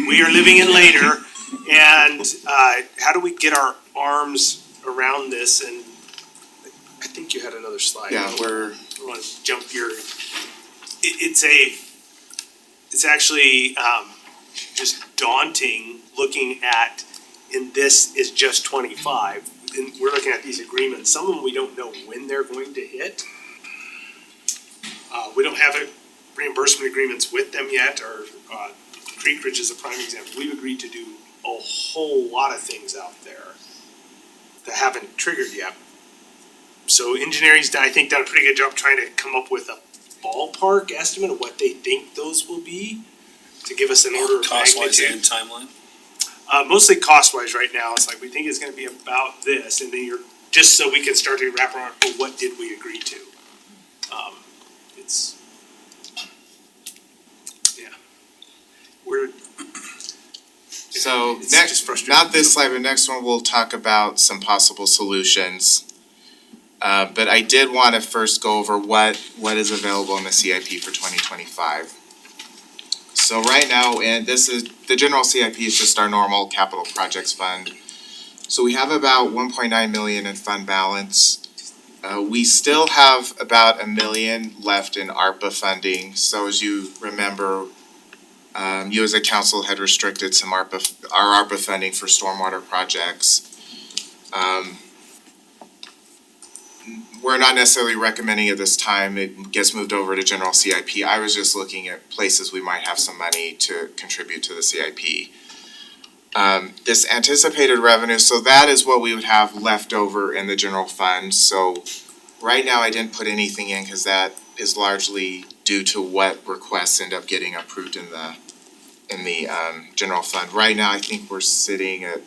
We are living in later, and, how do we get our arms around this, and I think you had another slide. Yeah, I we're, wanna jump your, it's actually, just daunting looking at, and this is just 25, and we're looking at these agreements, some of them we don't know when they're going to hit. We don't have reimbursement agreements with them yet, or, Creek Ridge is a prime example, we've agreed to do a whole lot of things out there that haven't triggered yet. So engineering's, I think, done a pretty good job trying to come up with a ballpark estimate of what they think those will be, to give us an order of Cost-wise magnitude. and timeline? Mostly cost-wise right now, it's like, we think it's gonna be about this, and then you're, just so we can start to wrap around, well, what did we agree to? It's, yeah. We're. so it's just next, frustrating. not this slide, but next one, we'll talk about some possible solutions. But I did wanna first go over what is available in the CIP for 2025. So right now, and this is, the general CIP is just our normal capital projects fund. So we have about 1.9 million in fund balance. We still have about $1 million left in ARPA funding, so as you remember, you as a council had restricted some our ARPA funding for stormwater projects. We're not necessarily recommending at this time, it gets moved over to general CIP. I was just looking at places we might have some money to contribute to the CIP. This anticipated revenue, so that is what we would have left over in the general fund, so right now I didn't put anything in, cause that is largely due to what requests end up getting approved in the general fund. Right now, I think we're sitting at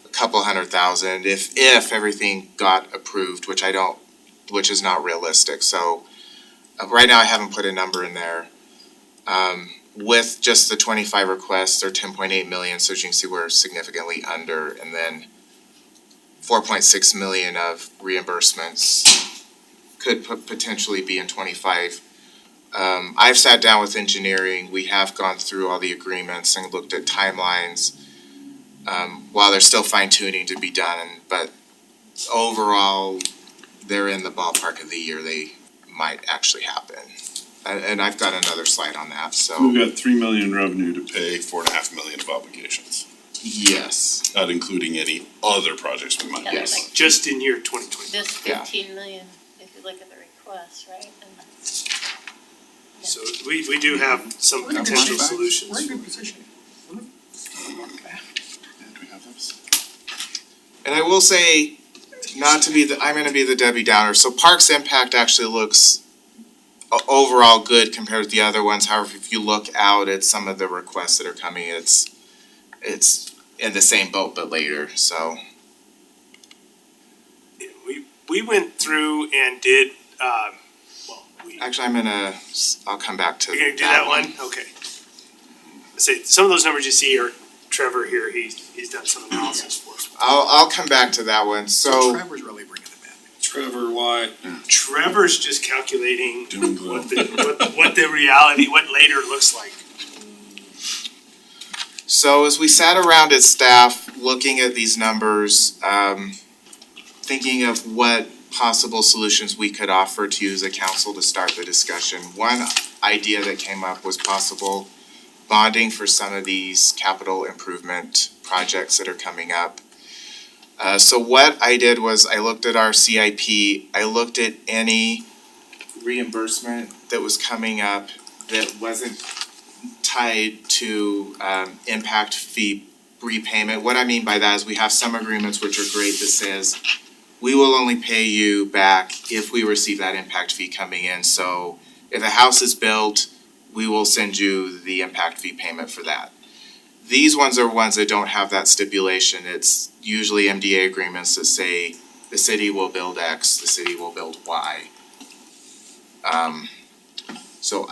a couple $100,000 if everything got approved, which is not realistic, so right now I haven't put a number in there. With just the 25 requests, they're 10.8 million, so as you can see, we're significantly under, and then 4.6 million of reimbursements could potentially be in 25. I've sat down with engineering, we have gone through all the agreements and looked at timelines. While there's still fine tuning to be done, but overall, they're in the ballpark of the year they might actually happen. And I've got another slide on that, so, we've got 3 million in revenue to pay 4.5 million of obligations, yes, not including any other projects we might Yeah, have. yes. like Just in year 2020. this Yeah. 15 million, if you look at the request, right? And So we do have some We're in a good potential spot. solutions. We're in good position. Do we have those? And I will say, I'm gonna be the Debbie Downer, so Parks Impact actually looks overall good compared with the other ones, however, if you look out at some of the requests that are coming, it's in the same boat but later, so. Yeah, we went through and did, Actually, I'll come back to you're gonna do that one? Okay. Say, some of those numbers you see are Trevor here, he's done some analysis for us. I'll come back to that one, so. Trevor's really bringing it back. Trevor, why? Trevor's just calculating Doom and gloom. what the reality, what later looks like. So as we sat around as staff, looking at these numbers, thinking of what possible solutions we could offer to you as a council to start the discussion. One idea that came up was possible bonding for some of these capital improvement projects that are coming up. So what I did was I looked at our CIP, I looked at any reimbursement that was coming up that wasn't tied to impact fee repayment. What I mean by that is we have some agreements which are great that says we will only pay you back if we receive that impact fee coming in. So if a house is built, we will send you the impact fee payment for that. These ones are ones that don't have that stipulation. It's usually MDA agreements that say the city will build X, the city will build Y. So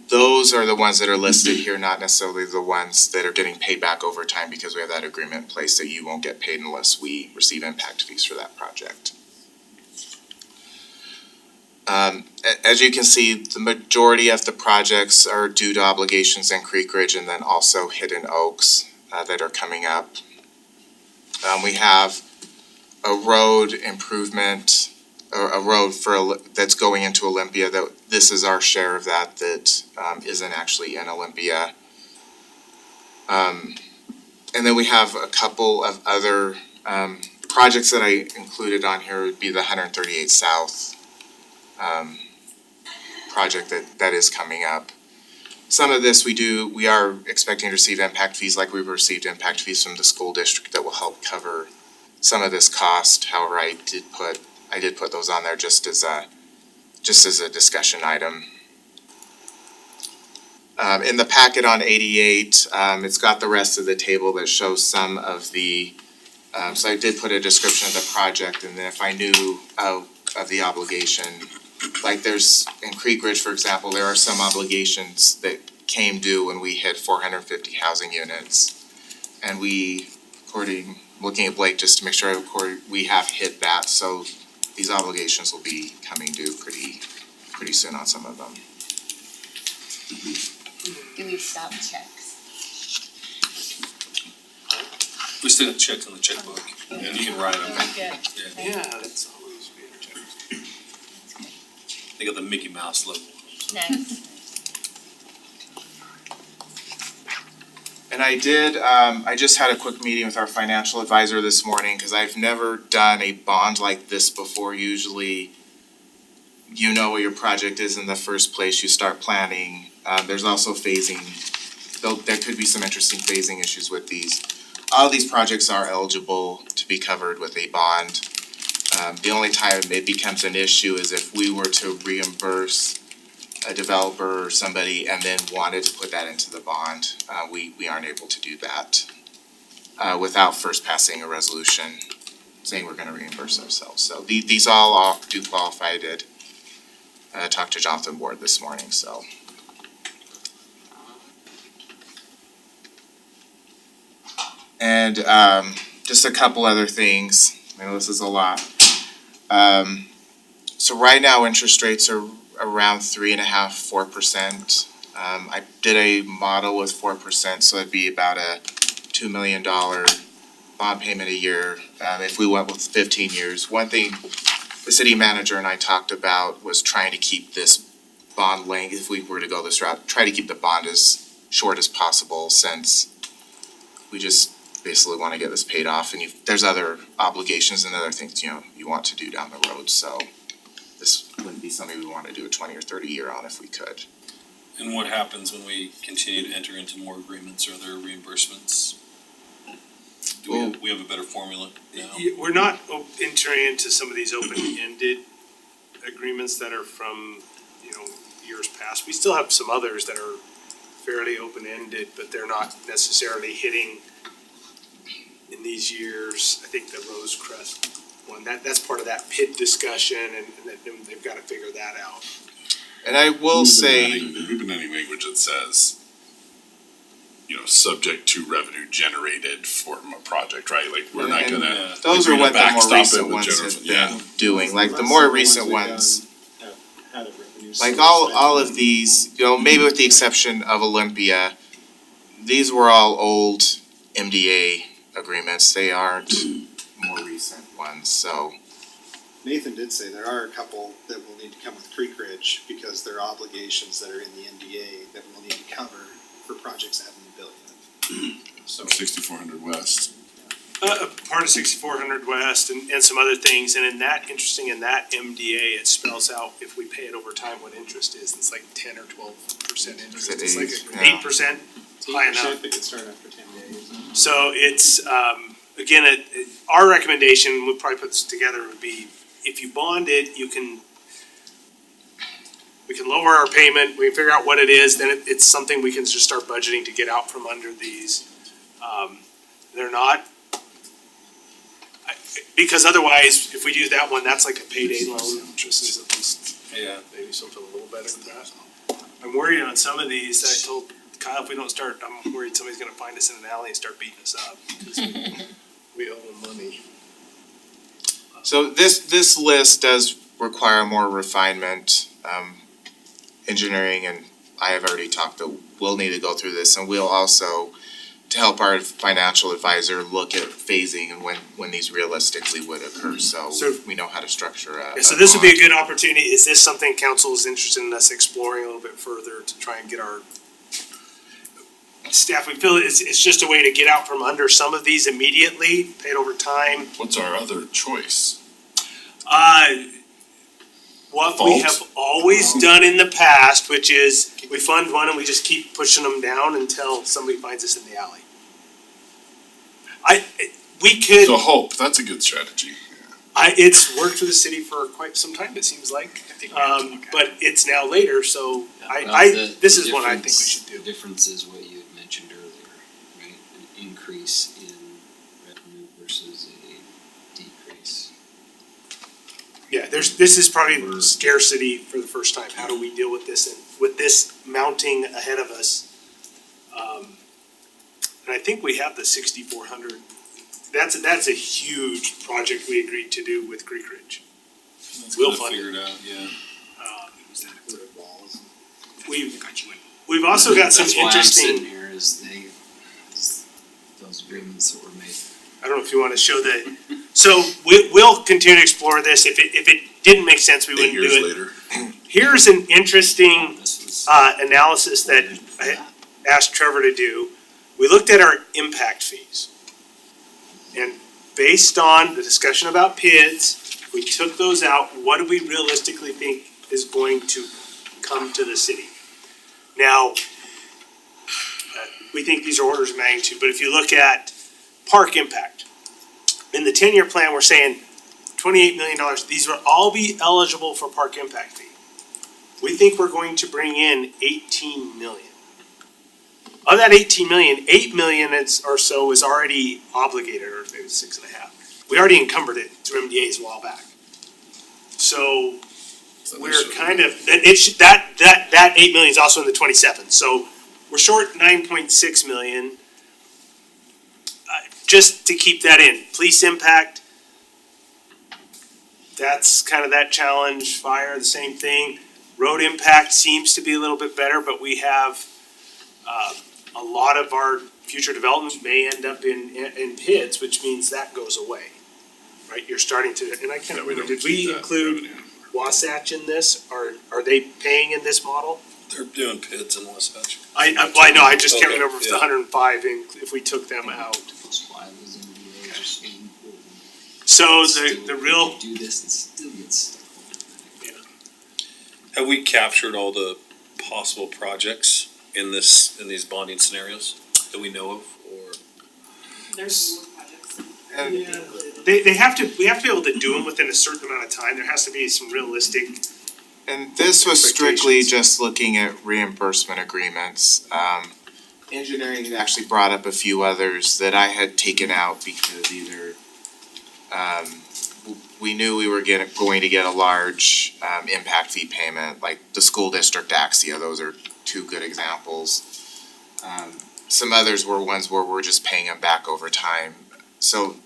those are the ones that are listed here, not necessarily the ones that are getting paid back over time because we have that agreement in place that you won't get paid unless we receive impact fees for that project. As you can see, the majority of the projects are due to obligations in Creek Ridge and then also Hidden Oaks that are coming up. We have a road improvement, or a road that's going into Olympia, that this is our share of that isn't actually in Olympia. And then we have a couple of other projects that I included on here would be the 138 South project that is coming up. Some of this we are expecting to receive impact fees like we've received impact fees from the school district that will help cover some of this cost. However, I did put those on there just as a discussion item. In the packet on 88, it's got the rest of the table that shows some of the, so I did put a description of the project, and then if I knew of the obligation, like there's, in Creek Ridge, for example, there are some obligations that came due when we hit 450 housing units. And we, looking at Blake just to make sure we have hit that, so these obligations will be coming due pretty soon on some of them. Do we stop checks? We still have checks on the checkbook, and you can write them. Good. Yeah, that's always be interesting. They got the Mickey Mouse logo. Nice. And I just had a quick meeting with our financial advisor this morning, cause I've never done a bond like this before. Usually, you know what your project is in the first place, you start planning. There's also phasing, there could be some interesting phasing issues with these. All of these projects are eligible to be covered with a bond. The only time it becomes an issue is if we were to reimburse a developer or somebody and then wanted to put that into the bond. We aren't able to do that without first passing a resolution saying we're gonna reimburse ourselves. So these all do qualify. I did talk to Jonathan Ward this morning, so. And just a couple other things, I know this is a lot. So right now, interest rates are around 3.5%, 4%. I did a model with 4%, so it'd be about a $2 million bond payment a year, if we went with 15 years. One thing the city manager and I talked about was trying to keep this bond length, if we were to go this route, try to keep the bond as short as possible, since we just basically wanna get this paid off, and there's other obligations and other things, you want to do down the road, so this wouldn't be something we wanna do a 20 or 30 year on if we could. And what happens when we continue to enter into more agreements? Are there reimbursements? Do we have a better formula now? We're not entering into some of these open-ended agreements that are from, years past. We still have some others that are fairly open-ended, but they're not necessarily hitting in these years. I think the Rosecrest one, that's part of that PID discussion, and they've gotta figure that out. And I will say, We've been adding language that says, subject to revenue generated from a project, right? Like, we're not And gonna. those are agree to what the more backstop it recent with ones general- have yeah. been doing, like the more recent ones. Like all of these, maybe with the exception of Olympia, these were all old MDA agreements, they aren't more recent ones, so. Nathan did say there are a couple that will need to come with Creek Ridge because there are obligations that are in the NDA that we'll need to cover for projects that haven't been built yet. So, 6400 West. Part of 6400 West and some other things, and in that, interesting, in that MDA, it spells out if we pay it over time, what interest is, it's like 10 or 12% interest, Is it it's like eight? Yeah. 8%, high enough. It could start after 10 days. So it's, again, our recommendation, we'll probably put this together, would be, if you bond it, we can lower our payment, we can figure out what it is, then it's something we can just start budgeting to get out from under these. They're not, because otherwise, if we do that one, that's like a payday loan, interest is at least, Yeah. maybe something a little better than that. I'm worried on some of these, I told Kyle, if we don't start, I'm worried somebody's gonna find us in an alley and start beating us up. 'Cause we owe them money. So this list does require more refinement. Engineering and I have already talked that we'll need to go through this, and we'll also, to help our financial advisor look at phasing and when these realistically would occur, so So- we know how to structure a. Yeah, so this would be a good opportunity, is this something council is interested in us exploring a little bit further to try and get our staff, we feel it's just a way to get out from under some of these immediately, pay it over time. What's our other choice? What we Default? have always done in the past, which is we fund one and we just keep pushing them down until somebody finds us in the alley. We could, So hope, that's a good strategy. it's worked for the city for quite some time, it seems like. But it's now later, so this is one I think we should do. The difference is what you had mentioned earlier, right? An increase in revenue versus a decrease. Yeah, this is probably scarcity for the first time, how do we deal with this and with this mounting ahead of us? And I think we have the 6400, that's a huge project we agreed to do with Creek Ridge. That's We'll gotta fund it. figure it out, yeah. We've also got some That's why I'm sitting interesting, here is those agreements that were made. I don't know if you wanna show the, so we'll continue to explore this, if it didn't make sense, we 8 wouldn't do years it. later. Here's an interesting This was. analysis that I asked Trevor to do. We looked at our impact fees. And based on the discussion about PIDs, we took those out, what do we realistically think is going to come to the city? Now, we think these are orders of magnitude, but if you look at park impact, in the 10-year plan, we're saying $28 million, these will all be eligible for park impact fee. We think we're going to bring in 18 million. Of that 18 million, 8 million or so is already obligated, or maybe 6.5. We already encumbered it through MDAs a while back. So we're kind of, that 8 million is also in the 27, so we're short 9.6 million. Just to keep that in, police impact, that's kind of that challenge, fire, the same thing. Road impact seems to be a little bit better, but we have, a lot of our future development may end up in PIDs, which means that goes away. Right, you're starting to, and I can't remember, did we include Wasatch in this, are they paying in this model? They're doing PIDs in Wasatch. I know, I just can't Okay, remember if the yeah. 105, if we took them out. That's why those MBAs are so important. So Still, the real, you do this and still get stuck. Have we captured all the possible projects in these bonding scenarios that we know of, or? There's more projects. And we have to be able to do them within a certain amount of time, there has to be some realistic. And this was strictly Expectations. just looking at reimbursement agreements. Engineering had actually brought up a few others that I had taken out because either we knew we were going to get a large impact fee payment, like the school district Axia, those are two good examples. Some others were ones where we're just paying them back over time. So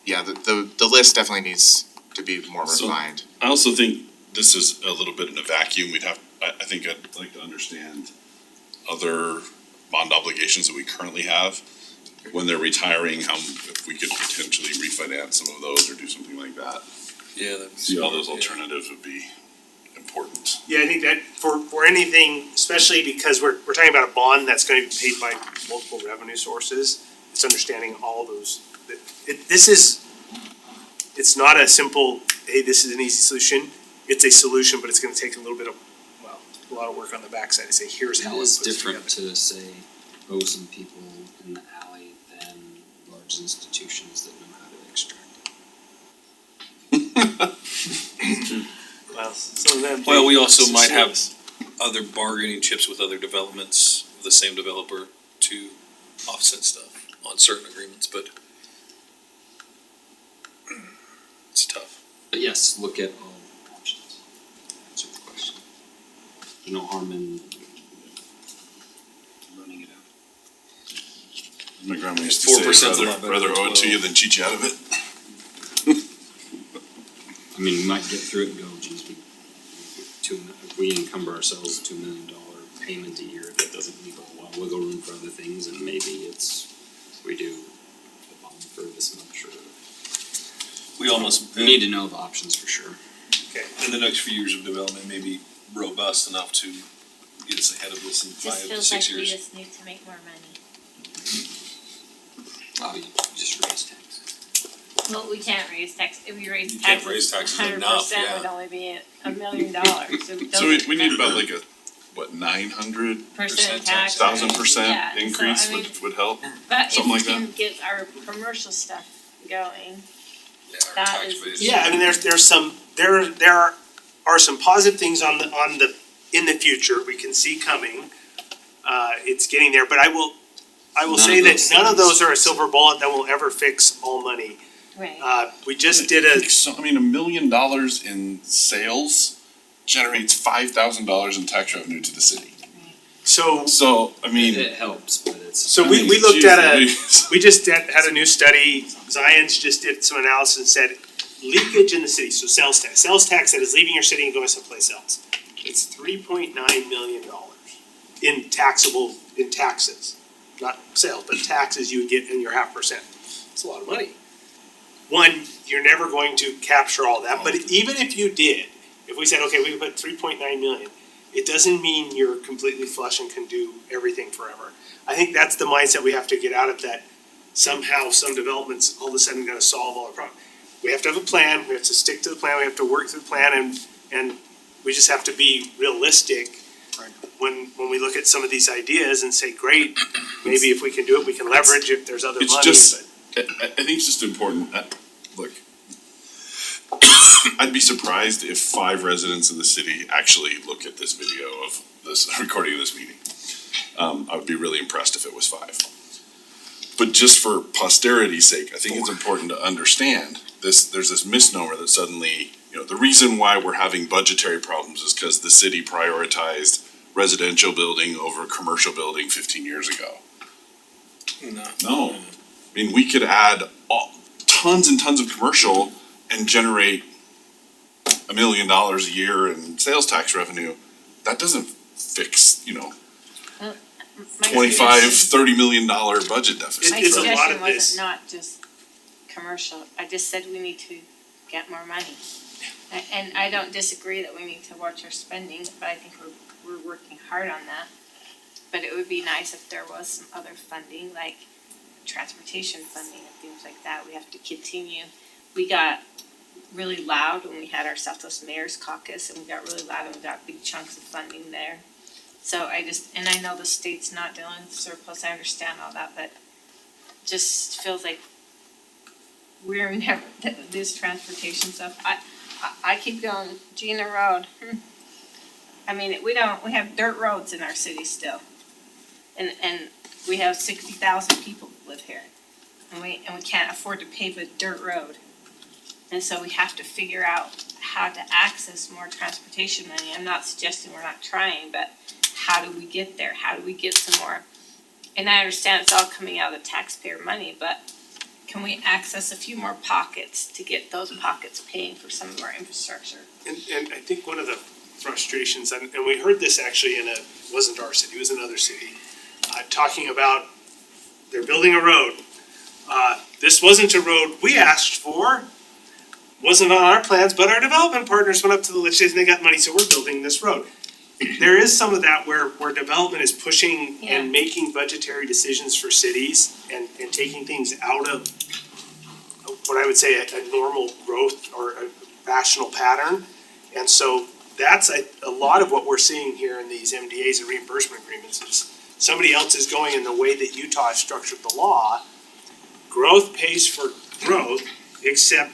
yeah, the list definitely needs to be more So- refined. I also think this is a little bit in a vacuum, I think I'd like to understand other bond obligations that we currently have. When they're retiring, if we could potentially refinance some of those or do something like that. Yeah, that's. See, all those alternatives would be important. Yeah, I think that for anything, especially because we're talking about a bond that's gonna be paid by multiple revenue sources, it's understanding all those, it's not a simple, hey, this is an easy solution. It's a solution, but it's gonna take a little bit of, well, a lot of work on the backside to say, here's how It it is puts together. different to say, some people in the alley than large institutions that know how to extract it. Well, some of them. Well, we also it's might have service. other bargaining chips with other developments of the same developer to offset stuff on certain agreements, but it's tough. But yes, look at all options. Answer the question. There's no harm in running it out. My grandma used to say, 4% 's a lot better rather than owe it to 12. you than cheat you out of it. I mean, we might get through it and go, geez, if we encumber ourselves $2 million payment a year, that doesn't leave a lot of wiggle room for other things, and maybe we do a bond for this much, or We almost, we need to know the options for sure. in the next few years of development, may be robust enough to get us ahead of this in Just 5 to feels 6 like we years. just need to make more money. Oh, you just raise taxes. Well, we can't raise tax, if we raise You can't taxes, raise taxes 100% enough, would yeah. only be $1 million, so we So we need about like a, what, 900,000% percent tax. Yeah, so, increase I mean, would help? But if something we like that. can get our commercial stuff going, Yeah, our that tax is- base. Yeah, I mean, there are some positive things in the future we can see coming. It's getting there, but I will None say of that those none of things- those are a silver bullet that will ever fix all money. right, We just did a, So, I mean, $1 million in sales generates $5,000 in tax revenue to the city. so So, I mean. It helps, but it's. So I we mean, looked geez at Louise. we just had a new study, Zions just did some analysis and said leakage in the city, so sales tax that is leaving your city and going someplace else. It's $3.9 million in taxes, not sales, but taxes you would get in your 0.5%. It's a lot of money. One, you're never going to capture all that, but even if you did, if we said, okay, we put 3.9 million, it doesn't mean you're completely flush and can do everything forever. I think that's the mindset we have to get out of, that somehow some development's all of a sudden gonna solve all our problems. We have to have a plan, we have to stick to the plan, we have to work through the plan, and we just have to be realistic when we look at some of these ideas and say, great, maybe if we can do it, we can leverage if there's other money, It's but. just, I think it's just important, look. I'd be surprised if 5 residents of the city actually look at this video of this, recording of this meeting. I would be really impressed if it was 5. But just for posterity's sake, I think it's important to understand there's this misnomer that suddenly, the reason why we're having budgetary problems is because the city prioritized residential building over commercial building 15 years ago. No, I mean, we could add tons and tons of commercial and generate $1 million a year in sales tax revenue. That doesn't fix, my 25, suggestion- $30 million budget deficit. My It's a lot suggestion of this. wasn't not just commercial, I just said we need to get more money. And I don't disagree that we need to watch our spending, but I think we're working hard on that. But it would be nice if there was some other funding, like transportation funding and things like that, we have to continue. We got really loud when we had our Southwest Mayor's Caucus, and we got really loud and we got big chunks of funding there. So and I know the state's not dealing with surplus, I understand all that, but just feels like we're never, this transportation stuff, I keep going, Gina Road, I mean, we have dirt roads in our city still. And we have 60,000 people live here, and we can't afford to pave a dirt road. And so we have to figure out how to access more transportation money. I'm not suggesting we're not trying, but how do we get there? How do we get some more? And I understand it's all coming out of taxpayer money, but can we access a few more pockets to get those pockets paying for some of our infrastructure? And I think one of the frustrations, and we heard this actually wasn't our city, it was another city, talking about they're building a road. This wasn't a road we asked for, wasn't on our plans, but our development partners went up to the legislature and they got money, so we're building this road. there is some of that where development is pushing Yeah. and making budgetary decisions for cities and taking things out of what I would say a normal growth or a rational pattern. And so that's a lot of what we're seeing here in these MDAs and reimbursement agreements is somebody else is going in the way that Utah has structured the law. Growth pays for growth, except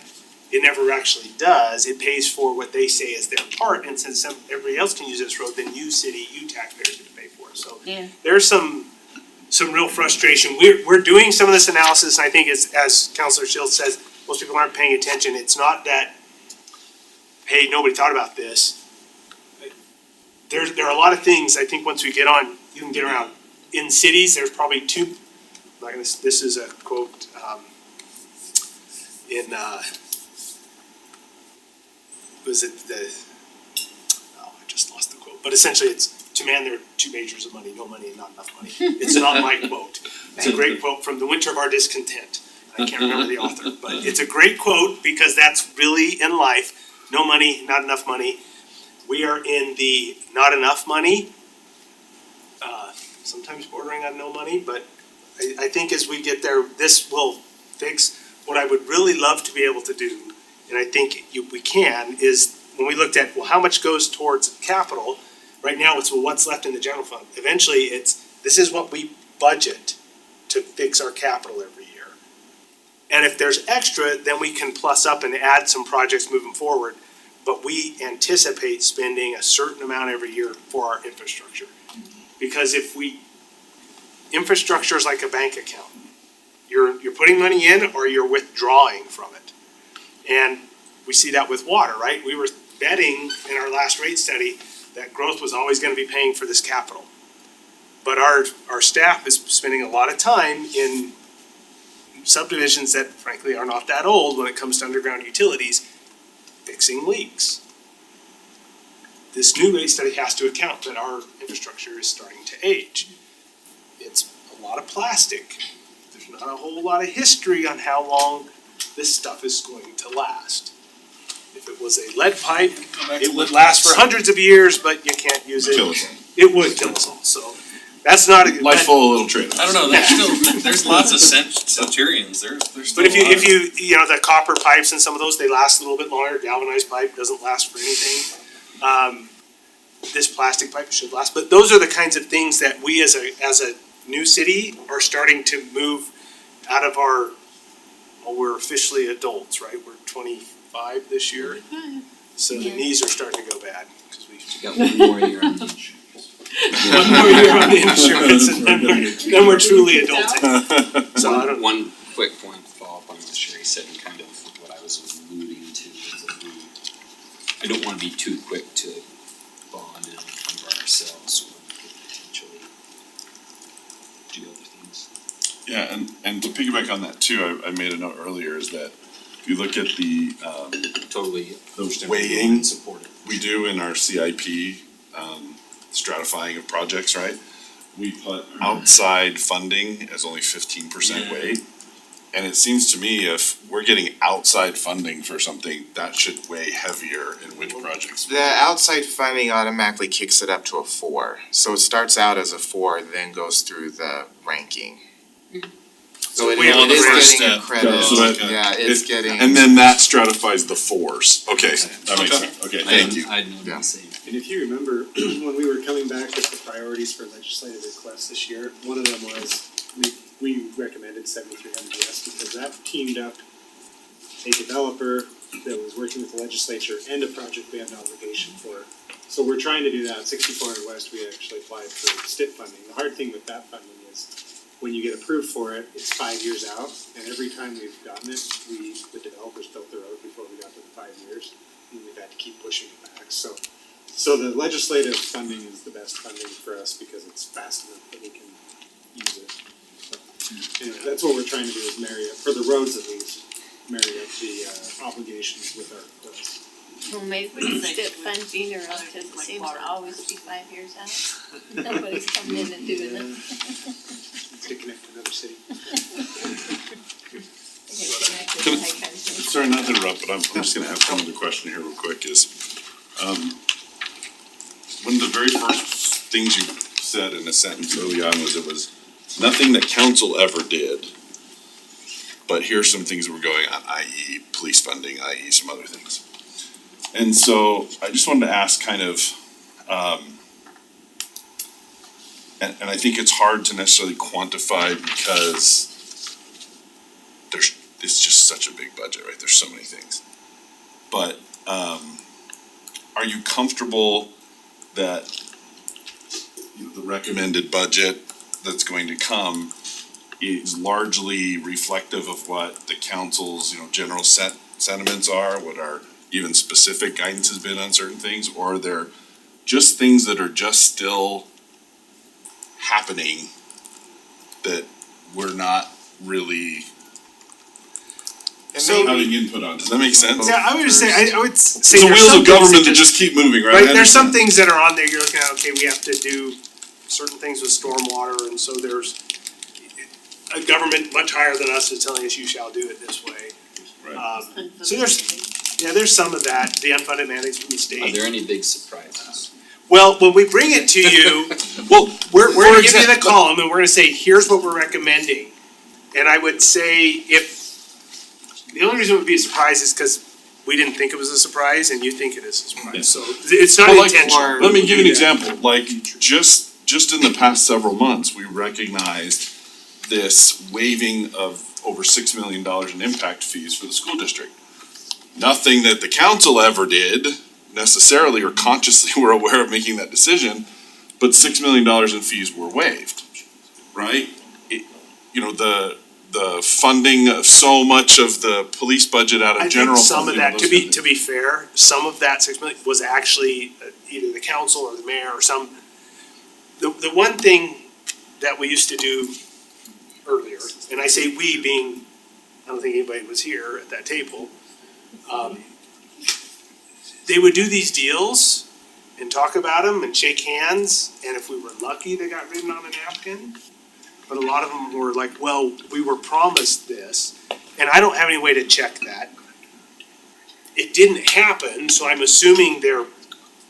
it never actually does. It pays for what they say is their part, and since everybody else can use this road, then you city, you taxpayers get to pay for it. So Yeah. there's some real frustration. We're doing some of this analysis, and I think as Counselor Shields says, most people aren't paying attention. It's not that, hey, nobody thought about this. There are a lot of things, I think once we get on, you can get around. In cities, there's probably two, I'm not gonna, this is a quote, was it the, oh, I just lost the quote, but essentially it's, to man there are two measures of money, no money and not enough money. It's not my quote. It's a great quote from The Winter of Our Discontent. I can't remember the author, but it's a great quote because that's really in life, no money, not enough money. We are in the not enough money, sometimes bordering on no money, but I think as we get there, this will fix. What I would really love to be able to do, and I think we can, is when we looked at, well, how much goes towards capital? Right now, it's, well, what's left in the general fund? Eventually, it's, this is what we budget to fix our capital every year. And if there's extra, then we can plus up and add some projects moving forward. But we anticipate spending a certain amount every year for our infrastructure. Because infrastructure is like a bank account. You're putting money in or you're withdrawing from it. And we see that with water, right? We were betting in our last rate study that growth was always gonna be paying for this capital. But our staff is spending a lot of time in subdivisions that frankly are not that old when it comes to underground utilities, fixing leaks. This new rate study has to account that our infrastructure is starting to age. It's a lot of plastic. There's not a whole lot of history on how long this stuff is going to last. If it was a lead pipe, it would last for hundreds of years, but you can't use it. Kill us. It would kill us all, so that's not a. Life full of little trade-offs. I don't know, there's still, there's lots of centurions, there's still But if a lot. you know, the copper pipes and some of those, they last a little bit longer, galvanized pipe doesn't last for anything. This plastic pipe should last, but those are the kinds of things that we as a new city are starting to move out of our, well, we're officially adults, right? We're 25 this year. So the Yeah. knees are starting to go bad, cause we Got one more year on the insurance. one more year on the insurance and then we're truly adulting. So I don't. One quick point to follow up on what Sherry said and kind of what I was alluding to is that I don't wanna be too quick to bond and encumber ourselves when we could potentially do other things. Yeah, and to piggyback on that too, I made a note earlier is that if you look at the, Totally understand weighing, and support it. we do in our CIP, stratifying of projects, right? We put outside funding as only 15% weight. And it seems to me if we're getting outside funding for something, that should weigh heavier in which projects. The outside funding automatically kicks it up to a 4. So it starts out as a 4, then goes through the ranking. So it We have it is the first getting a step. credit, So that- yeah, it's getting. And then that stratifies the 4s. Okay, that makes Okay. sense. Okay, thank you. I'd noted Yeah. the same. And if you remember, when we were coming back with the priorities for legislative requests this year, one of them was, we recommended 7300 yes, because that teamed up a developer that was working with the legislature and a project we had an obligation for. So we're trying to do that, 6400 West, we actually applied for STIP funding. The hard thing with that funding is, when you get approved for it, it's 5 years out, and every time we've gotten it, the developers built the road before we got to the 5 years, and we've had to keep pushing it back, so the legislative funding is the best funding for us because it's fast enough that we can use it. So, anyway, that's what we're trying to do is marry up, for the roads at least, marry up the obligations with our requests. Well, maybe we can step fund Gina around, cause it seems to always be 5 years out. Nobody's coming in and doing it. To connect to another city. Sorry not to interrupt, but I'm just gonna ask one other question here real quick is, when the very things you said in a sentence early on was it was nothing that council ever did. But here's some things that were going on, i.e. police funding, i.e. some other things. And so I just wanted to ask kind of, and I think it's hard to necessarily quantify because it's just such a big budget, right? There's so many things. But, are you comfortable that the recommended budget that's going to come is largely reflective of what the council's, general sentiments are, what our even specific guidance has been on certain things, or are there just things that are just still happening that we're not really having input on? Does that make sense? Yeah, I would just say, I would say It's the there's wheels some of things government that that just keep moving, right? right, there's some things that are on there, you're looking at, okay, we have to do certain things with stormwater, and so there's a government much higher than us is telling us you shall do it this way. Right. So there's some of that, the unfunded mandates from the Are state. there any big surprises? Well, when we bring it to you, Well, we're for gonna give you the example- column and we're gonna say, here's what we're recommending. And I would say the only reason it would be a surprise is cause we didn't think it was a surprise and you think it is a surprise, so it's not Well, like, intentional. let me give you an Yeah. example, like, just in the past several months, we recognized this waiving of over $6 million in impact fees for the school district. Nothing that the council ever did necessarily or consciously were aware of making that decision, but $6 million in fees were waived, right? The funding of so much of the police budget out I of general. think some of funding, that, those kinds to be fair, some of that 6 million was actually either the council or the mayor or some. The one thing that we used to do earlier, and I say we being, I don't think anybody was here at that table. They would do these deals and talk about them and shake hands, and if we were lucky, they got written on a napkin. But a lot of them were like, well, we were promised this, and I don't have any way to check that. It didn't happen, so I'm assuming there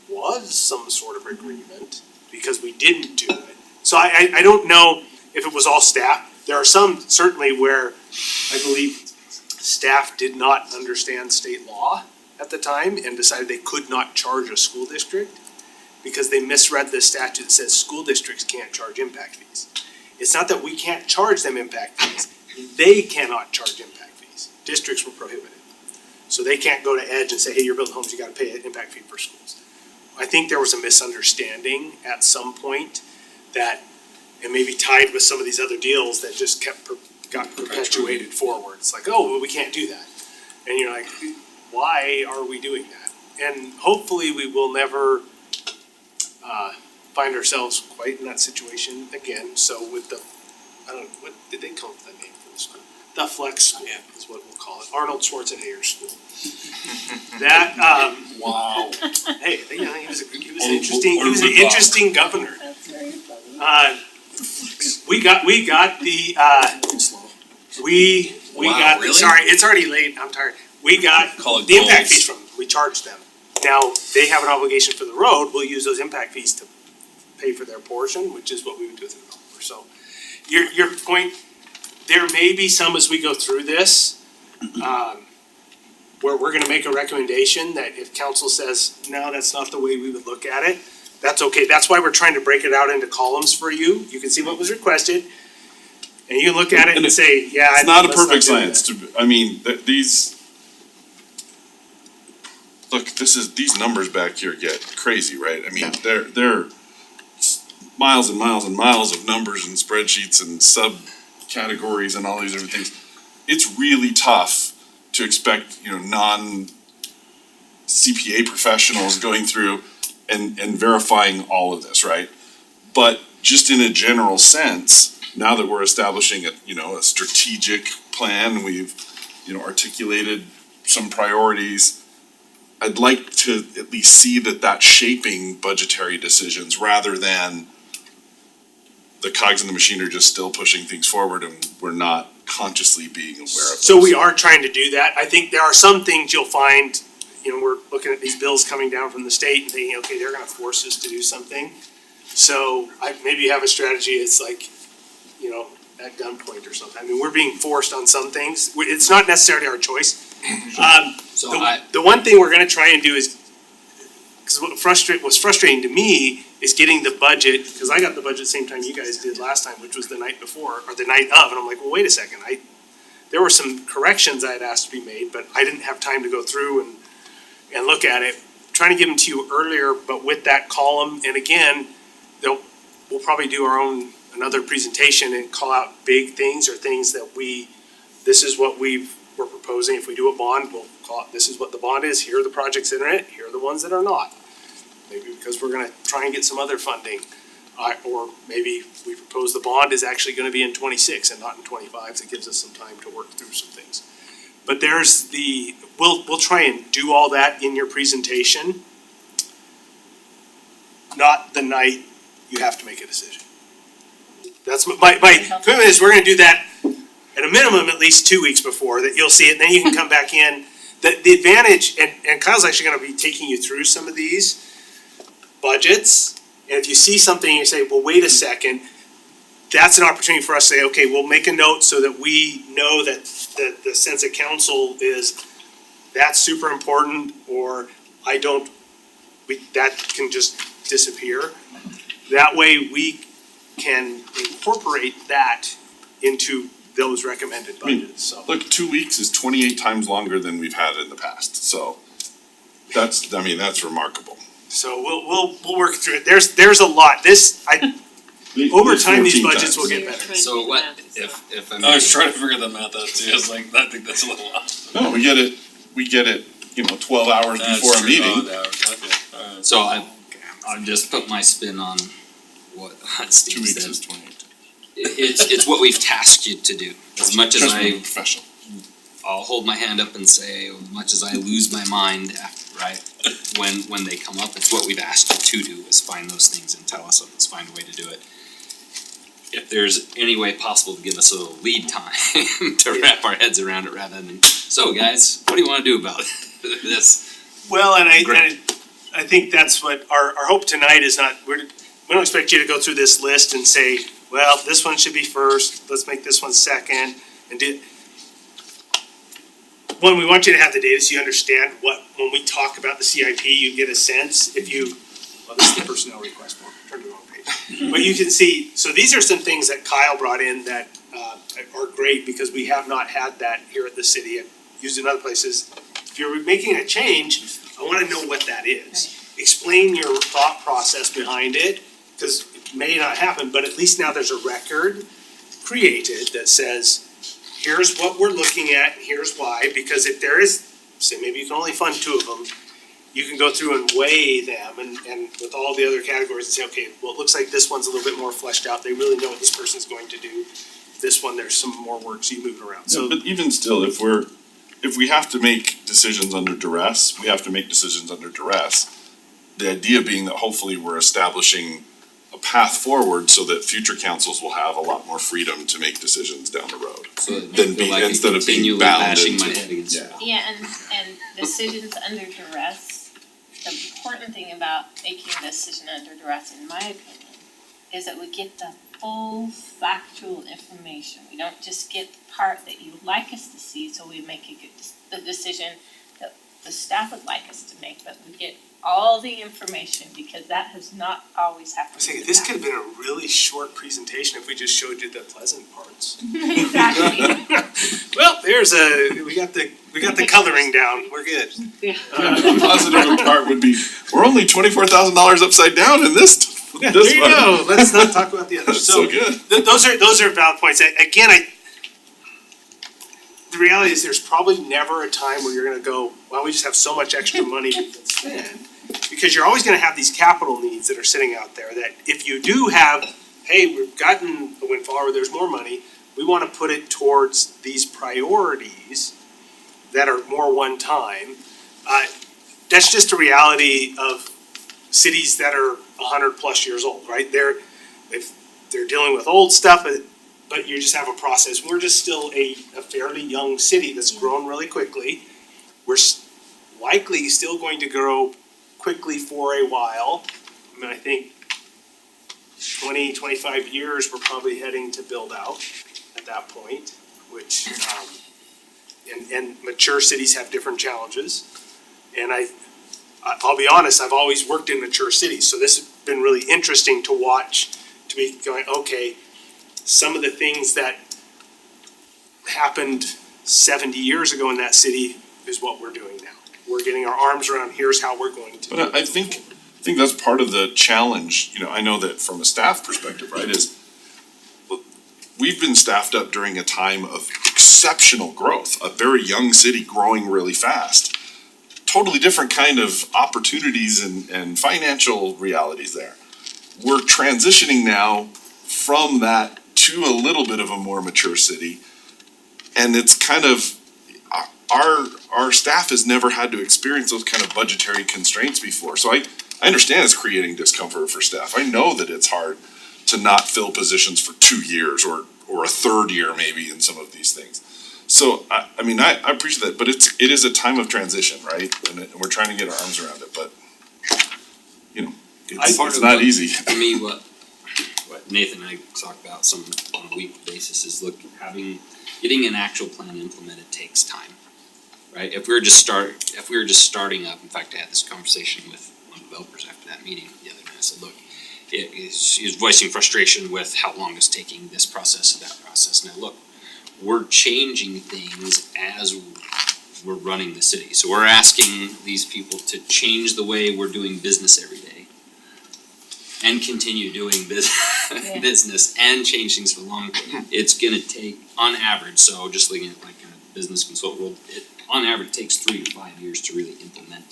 was some sort of agreement, because we didn't do it. So I don't know if it was all staff. There are some certainly where I believe staff did not understand state law at the time and decided they could not charge a school district because they misread the statute that says school districts can't charge impact fees. It's not that we can't charge them impact fees, they cannot charge impact fees. Districts were prohibited. So they can't go to Edge and say, hey, you're building homes, you gotta pay an impact fee for schools. I think there was a misunderstanding at some point that, and maybe tied with some of these other deals that just got perpetuated forward. It's like, oh, well, we can't do that. And you're like, why are we doing that? And hopefully we will never find ourselves quite in that situation again. So with the, I don't know, what did they come up with that name for the school? The Flex School is what we'll call it, Arnold Schwarzenegger School. That, Wow. hey, you know, he was an interesting governor. We got the, we Wow, got, really? sorry, it's already late, I'm tired. We got Call it the impact goals. fees from them, we charged them. Now, they have an obligation for the road, we'll use those impact fees to pay for their portion, which is what we would do with the developer. So your point, there may be some as we go through this, where we're gonna make a recommendation that if council says, no, that's not the way we would look at it, that's okay. That's why we're trying to break it out into columns for you. You can see what was requested. And you can look at it and say, yeah. It's not a let's perfect do that. science I mean, these numbers back here get crazy, right? I mean, they're miles and miles and miles of numbers and spreadsheets and subcategories and all these different things. It's really tough to expect, non-CPA professionals going through and verifying all of this, right? But just in a general sense, now that we're establishing a strategic plan, we've, articulated some priorities, I'd like to at least see that that's shaping budgetary decisions rather than the cogs in the machine are just still pushing things forward and we're not consciously being aware of those. So we are trying to do that. I think there are some things you'll find, we're looking at these bills coming down from the state and thinking, okay, they're gonna force us to do something. So I maybe have a strategy, it's like, you know, at gunpoint or something. I mean, we're being forced on some things. It's not necessarily our choice. So The one thing we're gonna try and do is, cause what's frustrating to me is getting the budget, cause I got the budget the same time you guys did last time, which was the night before, or the night of, and I'm like, well, wait a second, there were some corrections I had asked to be made, but I didn't have time to go through and look at it. Trying to give them to you earlier, but with that column, and again, we'll probably do another presentation and call out big things or things that this is what we're proposing. If we do a bond, we'll call it, this is what the bond is, here are the projects in it, here are the ones that are not. Maybe because we're gonna try and get some other funding, or maybe we propose the bond is actually gonna be in 26 and not in 25, so it gives us some time to work through some things. But we'll try and do all that in your presentation. Not the night you have to make a decision. That's my commitment is we're gonna do that at a minimum at least 2 weeks before, that you'll see it, and then you can come back in. The advantage, and Kyle's actually gonna be taking you through some of these budgets, and if you see something and you say, well, wait a second, that's an opportunity for us to say, okay, we'll make a note so that we know that the sense of council is, that's super important, or that can just disappear. That way we can incorporate that into those recommended budgets, so. Look, 2 weeks is 28 times longer than we've had in the past, so that's remarkable. So we'll work through it. There's a lot. Over time, these 14 budgets times. will get better. So what, if I I was may, trying to figure that math out too, I was like, I think that's a little off. No, we get it, 12 hours before a meeting. Alright. so I'll just put my spin on what 2 Steve weeks said. is 28. It's what we've tasked you to do. As much as Trust me, I'm I, professional. I'll hold my hand up and say, as much as I lose my mind after, right? When they come up, it's what we've asked you to do, is find those things and tell us, let's find a way to do it. If there's any way possible to give us a little lead time to wrap our heads around it rather than, so guys, what do you wanna do about this? Well, and Great. I think that's what our hope tonight is not, we don't expect you to go through this list and say, well, this one should be first, let's make this one second, and do. One, we want you to have the data so you understand when we talk about the CIP, you get a sense, this is the personnel request form, turn to the wrong page. But you can see, so these are some things that Kyle brought in that are great, because we have not had that here at the city and used in other places. If you're making a change, I wanna know what that is. Explain your thought process behind it, cause it may not happen, but at least now there's a record created that says, here's what we're looking at, and here's why, because if there is, say maybe you can only fund 2 of them, you can go through and weigh them and with all the other categories and say, okay, well, it looks like this one's a little bit more fleshed out, they really know what this person's going to do. This one, there's some more work, so you move it around, so. Yeah, but even still, if we have to make decisions under duress, we have to make decisions under duress. The idea being that hopefully we're establishing a path forward so that future councils will have a lot more freedom to make decisions down the road. So that Then I feel be- like I instead of being continually bound bashing my into- head against yeah. the wall. Yeah, and decisions under duress, the important thing about making a decision under duress, in my opinion, is that we get the full factual information. We don't just get the part that you would like us to see, so we make the decision that the staff would like us to make, but we get all the information, because that has not always I happened. was thinking, this could have been a really short presentation if we just showed you the pleasant parts. Exactly. Well, we got the coloring down, we're good. The positive part would be, we're only $24,000 upside down in this There you one. go, let's not talk about the others. That's so good. Those are valid points. Again, the reality is there's probably never a time where you're gonna go, well, we just have so much extra money we can spend. Because you're always gonna have these capital needs that are sitting out there that if you do have, hey, we've gotten a windfall or there's more money, we wanna put it towards these priorities that are more one time. That's just a reality of cities that are 100+ years old, right? If they're dealing with old stuff, but you just have a process. We're just still a fairly young city that's grown really quickly. We're likely still going to grow quickly for a while. I mean, I think 25 years, we're probably heading to build out at that point, which, and mature cities have different challenges. And I'll be honest, I've always worked in mature cities, so this has been really interesting to watch, to be going, okay, some of the things that happened 70 years ago in that city is what we're doing now. We're getting our arms around, here's how we're going to. But I think that's part of the challenge, you know, I know that from a staff perspective, right, is we've been staffed up during a time of exceptional growth, a very young city growing really fast. Totally different kind of opportunities and financial realities there. We're transitioning now from that to a little bit of a more mature city. And it's kind of, our staff has never had to experience those kind of budgetary constraints before. So I understand it's creating discomfort for staff. I know that it's hard to not fill positions for 2 years or a third year maybe in some of these things. So I mean, I appreciate that, but it is a time of transition, right? And we're trying to get our arms around it, but you know, it's not easy. For me, what Nathan and I talk about some on a weekly basis is getting an actual plan implemented takes time, right? If we were just starting up, in fact, I had this conversation with one of the developers after that meeting the other night. I said, look, he was voicing frustration with how long it's taking this process and that process. Now, look, we're changing things as we're running the city. So we're asking these people to change the way we're doing business every day and continue doing business and change things for the long term. It's gonna take, on average, so just looking at like kind of business consult world, it on average takes 3 to 5 years to really implement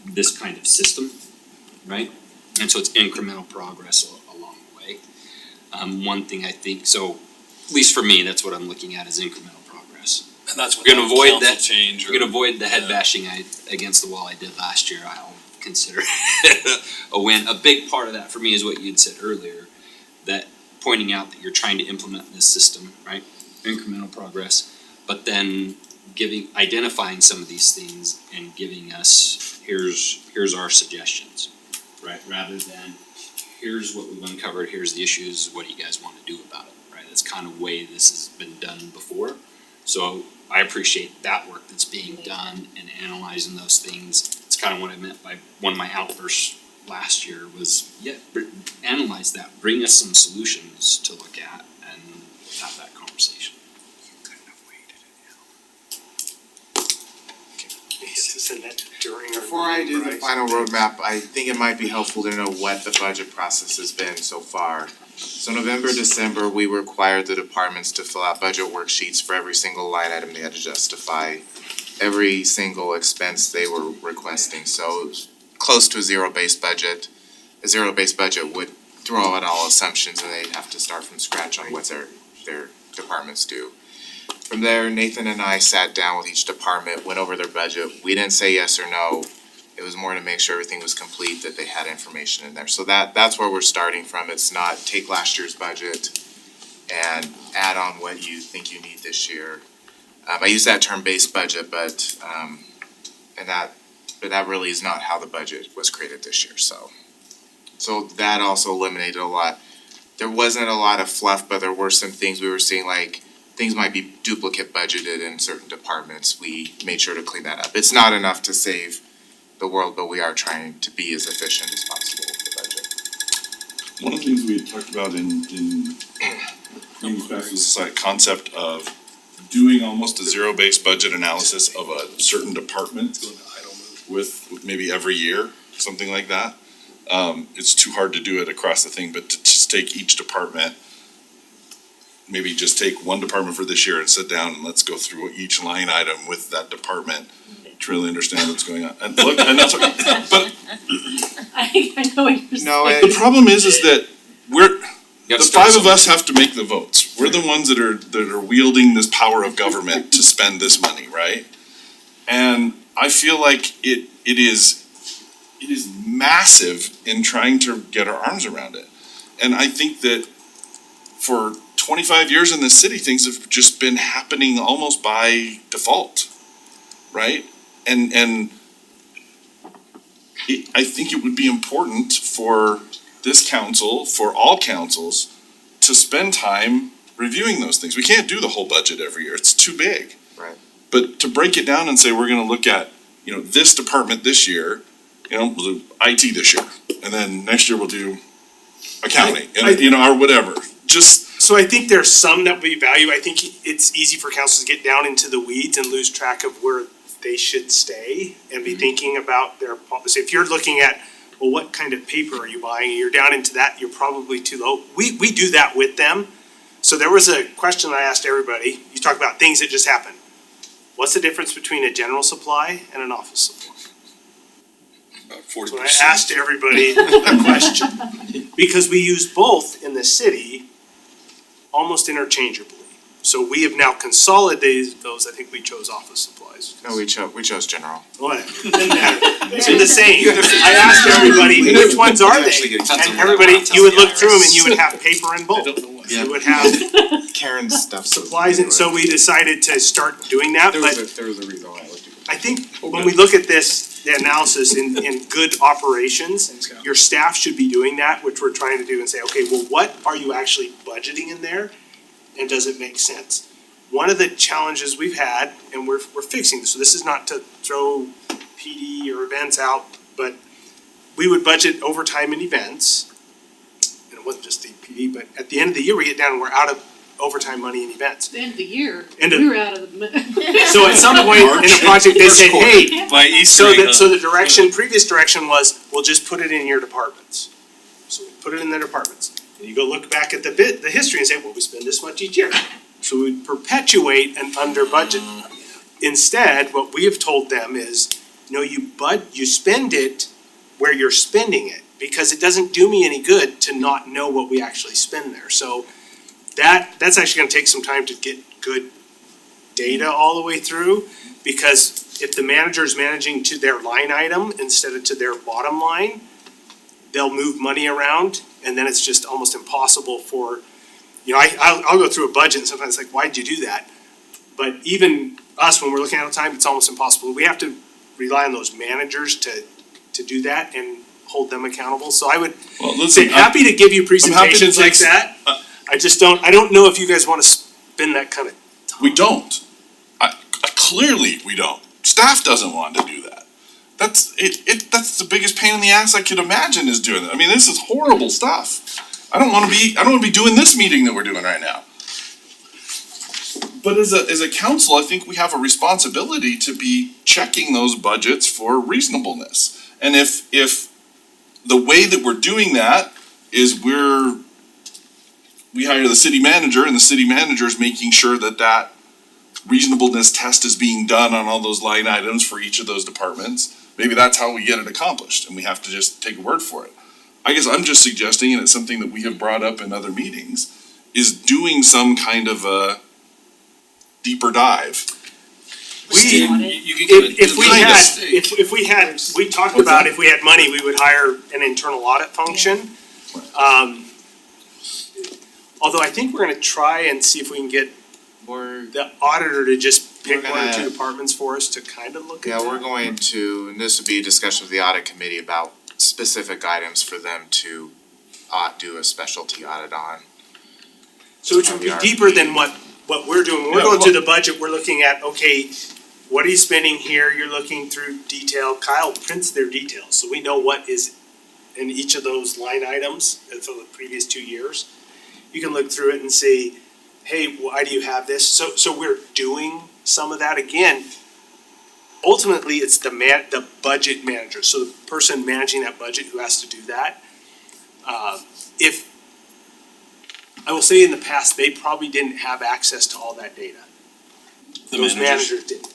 this kind of system, right? And so it's incremental progress along the way. One thing I think, so at least for me, that's what I'm looking at is incremental progress. And that's We're gonna without avoid council that- change or. We're gonna avoid the head Yeah. bashing against the wall I did last year. I'll consider it a win. A big part of that for me is what you'd said earlier, that pointing out that you're trying to implement this system, right? Incremental progress, but then identifying some of these things and giving us, here's our suggestions, right? Rather than, here's what we've uncovered, here's the issues, what do you guys wanna do about it, right? That's kind of way this has been done before. So I appreciate that work that's being done and analyzing those things. It's kind of what I meant by one of my outbursts last year was, analyze that, bring us some solutions to look at and have that conversation. Send that during or. Before I do the right? final roadmap, I think it might be helpful to know what the budget process has been so far. So November, December, we required the departments to fill out budget worksheets for every single line item they had to justify, every single expense they were requesting, so it was close to a zero-based budget. A zero-based budget would throw out all assumptions and they'd have to start from scratch on what their departments do. From there, Nathan and I sat down with each department, went over their budget. We didn't say yes or no. It was more to make sure everything was complete, that they had information in there. So that's where we're starting from. It's not take last year's budget and add on what you think you need this year. I use that term base budget, but that really is not how the budget was created this year, so. So that also eliminated a lot. There wasn't a lot of fluff, but there were some things we were seeing, like things might be duplicate budgeted in certain departments. We made sure to clean that up. It's not enough to save the world, but we are trying to be as efficient as possible with the budget. One of the things we had talked about in Green Fast was this concept of doing almost a zero-based budget analysis of a certain department with maybe every year, something like that. It's too hard to do it across the thing, but to just take each department, maybe just take one department for this year and sit down and let's go through each line item with that department to really understand what's going on. And look, and that's what, but I know what you're saying. No, the problem is that You have the to start five of somewhere. us have to make the votes. We're the ones that are wielding this power of government to spend this money, right? And I feel like it is massive in trying to get our arms around it. And I think that for 25 years in this city, things have just been happening almost by default, right? And I think it would be important for this council, for all councils, to spend time reviewing those things. We can't do the whole budget every year, it's too big. Right. But to break it down and say, we're gonna look at, this department this year, we'll do IT this year, and then next year we'll do accounting, or whatever, just. So I think there's some that we value. I think it's easy for councils to get down into the weeds and lose track of where they should stay and be thinking about their policy. If you're looking at, well, what kind of paper are you buying? And you're down into that, you're probably too low. We do that with them. So there was a question I asked everybody. You talk about things that just happen. What's the difference between a general supply and an office supply? About 40%. So I asked everybody a question. Because we use both in the city almost interchangeably. So we have now consolidated those. I think we chose office supplies. No, we chose general. Whatever, doesn't matter. They're the same. I asked everybody, which ones are they? And everybody, you would look through them and you would have paper in both. You would have Karen's stuff. supplies, and so we decided to start doing that, but There was a reason why I looked at it. I think when we look at this, the analysis in good operations, your staff should be doing that, which we're trying to do, and say, okay, well, what are you actually budgeting in there? And does it make sense? One of the challenges we've had, and we're fixing this, so this is not to throw PD or events out, but we would budget overtime and events. And it wasn't just the PD, but at the end of the year, we get down and we're out of overtime money and events. The end of the year, End of- we were out of the. So at some point in the project, they said, hey, By Easter so egg, so the direction, previous direction was, we'll just put it in your departments. So we put it in their departments. And you go look back at the history and say, well, we spend this much each year. So we perpetuate an under budget. Instead, what we have told them is, no, you spend it where you're spending it. Because it doesn't do me any good to not know what we actually spend there. So that's actually gonna take some time to get good data all the way through. Because if the manager is managing to their line item instead of to their bottom line, they'll move money around, and then it's just almost impossible for, I'll go through a budget and sometimes it's like, why'd you do that? But even us, when we're looking at the time, it's almost impossible. We have to rely on those managers to do that and hold them accountable. So I would Well, say, listen, happy to give you happy to presentations like take- that. I don't know if you guys wanna spend that kind of time. We don't. Clearly, we don't. Staff doesn't want to do that. That's the biggest pain in the ass I could imagine is doing that. I mean, this is horrible stuff. I don't wanna be doing this meeting that we're doing right now. But as a council, I think we have a responsibility to be checking those budgets for reasonableness. And if the way that we're doing that is we hire the city manager and the city manager is making sure that reasonableness test is being done on all those line items for each of those departments, maybe that's how we get it accomplished and we have to just take a word for it. I guess I'm just suggesting, and it's something that we have brought up in other meetings, is doing some kind of a deeper dive. We, you can get if we kind of had, steak. if we had, we talked What's about that? if we had money, we would hire an internal audit function. Although I think we're gonna try and see if we can get the auditor to just pick We're one or two gonna- departments for us to kind of look at Yeah, that. we're going to, and this would be a discussion with the audit committee about specific items for them to do a specialty audit on. So which would be deeper than what we're doing. When we're Yeah, going through the budget, we're looking at, okay, what are you spending here? You're looking through detail. Kyle prints their details, so we know what is in each of those line items for the previous 2 years. You can look through it and see, hey, why do you have this? So we're doing some of that again. Ultimately, it's the budget manager, so the person managing that budget who has to do that. I will say in the past, they probably didn't have access to all that data. Those managers did.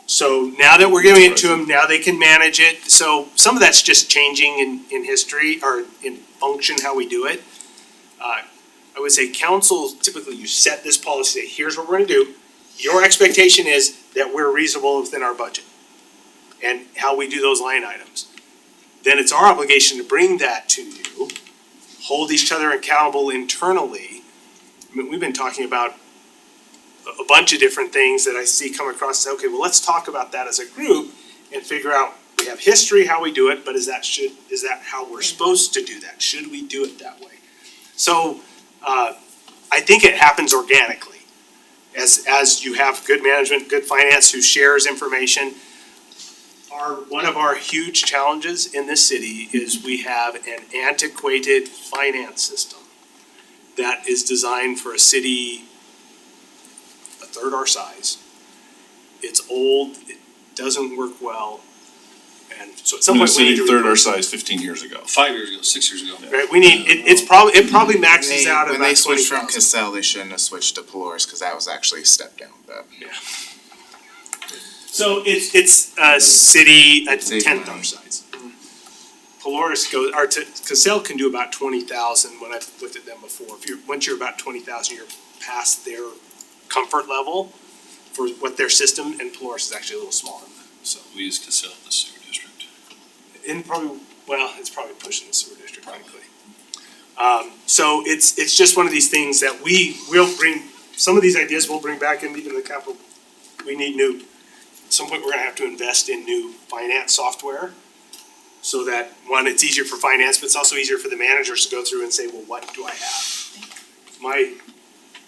So now that we're giving it to them, now they can manage it. So some of that's just changing in history or in function, how we do it. I would say council, typically you set this policy, say, here's what we're gonna do. Your expectation is that we're reasonable within our budget and how we do those line items. Then it's our obligation to bring that to you, hold each other accountable internally. I mean, we've been talking about a bunch of different things that I see come across, say, okay, well, let's talk about that as a group and figure out the we have history how we do it, but is that how we're supposed to do that? Should we do it that way? So, I think it happens organically. As you have good management, good finance who shares information. One of our huge challenges in this city is we have an antiquated finance system that is designed for a city a third our size. It's old, it doesn't work well, and so at some In a point we need city to. third our replace it. size 15 years ago. 5 years ago, 6 years ago. Right, we need, it probably maxes out at When they about switched 20,000. from Cassell, they shouldn't have switched to Polaris, cause that was actually a step down, but. So it's a city, a Save tenth money. our size. Polaris goes, Cassell can do about 20,000 when I've looked at them before. Once you're about 20,000, you're past their comfort level for what their system, and Polaris is actually a little smaller than that, so. We use Cassell in the sewer district. And probably, well, it's probably pushing the sewer district, frankly. So it's just one of these things that we'll bring, some of these ideas we'll bring back and even the capital, we need new, at some point, we're gonna have to invest in new finance software. So that, one, it's easier for finance, but it's also easier for the managers to go through and say, well, what do I have? My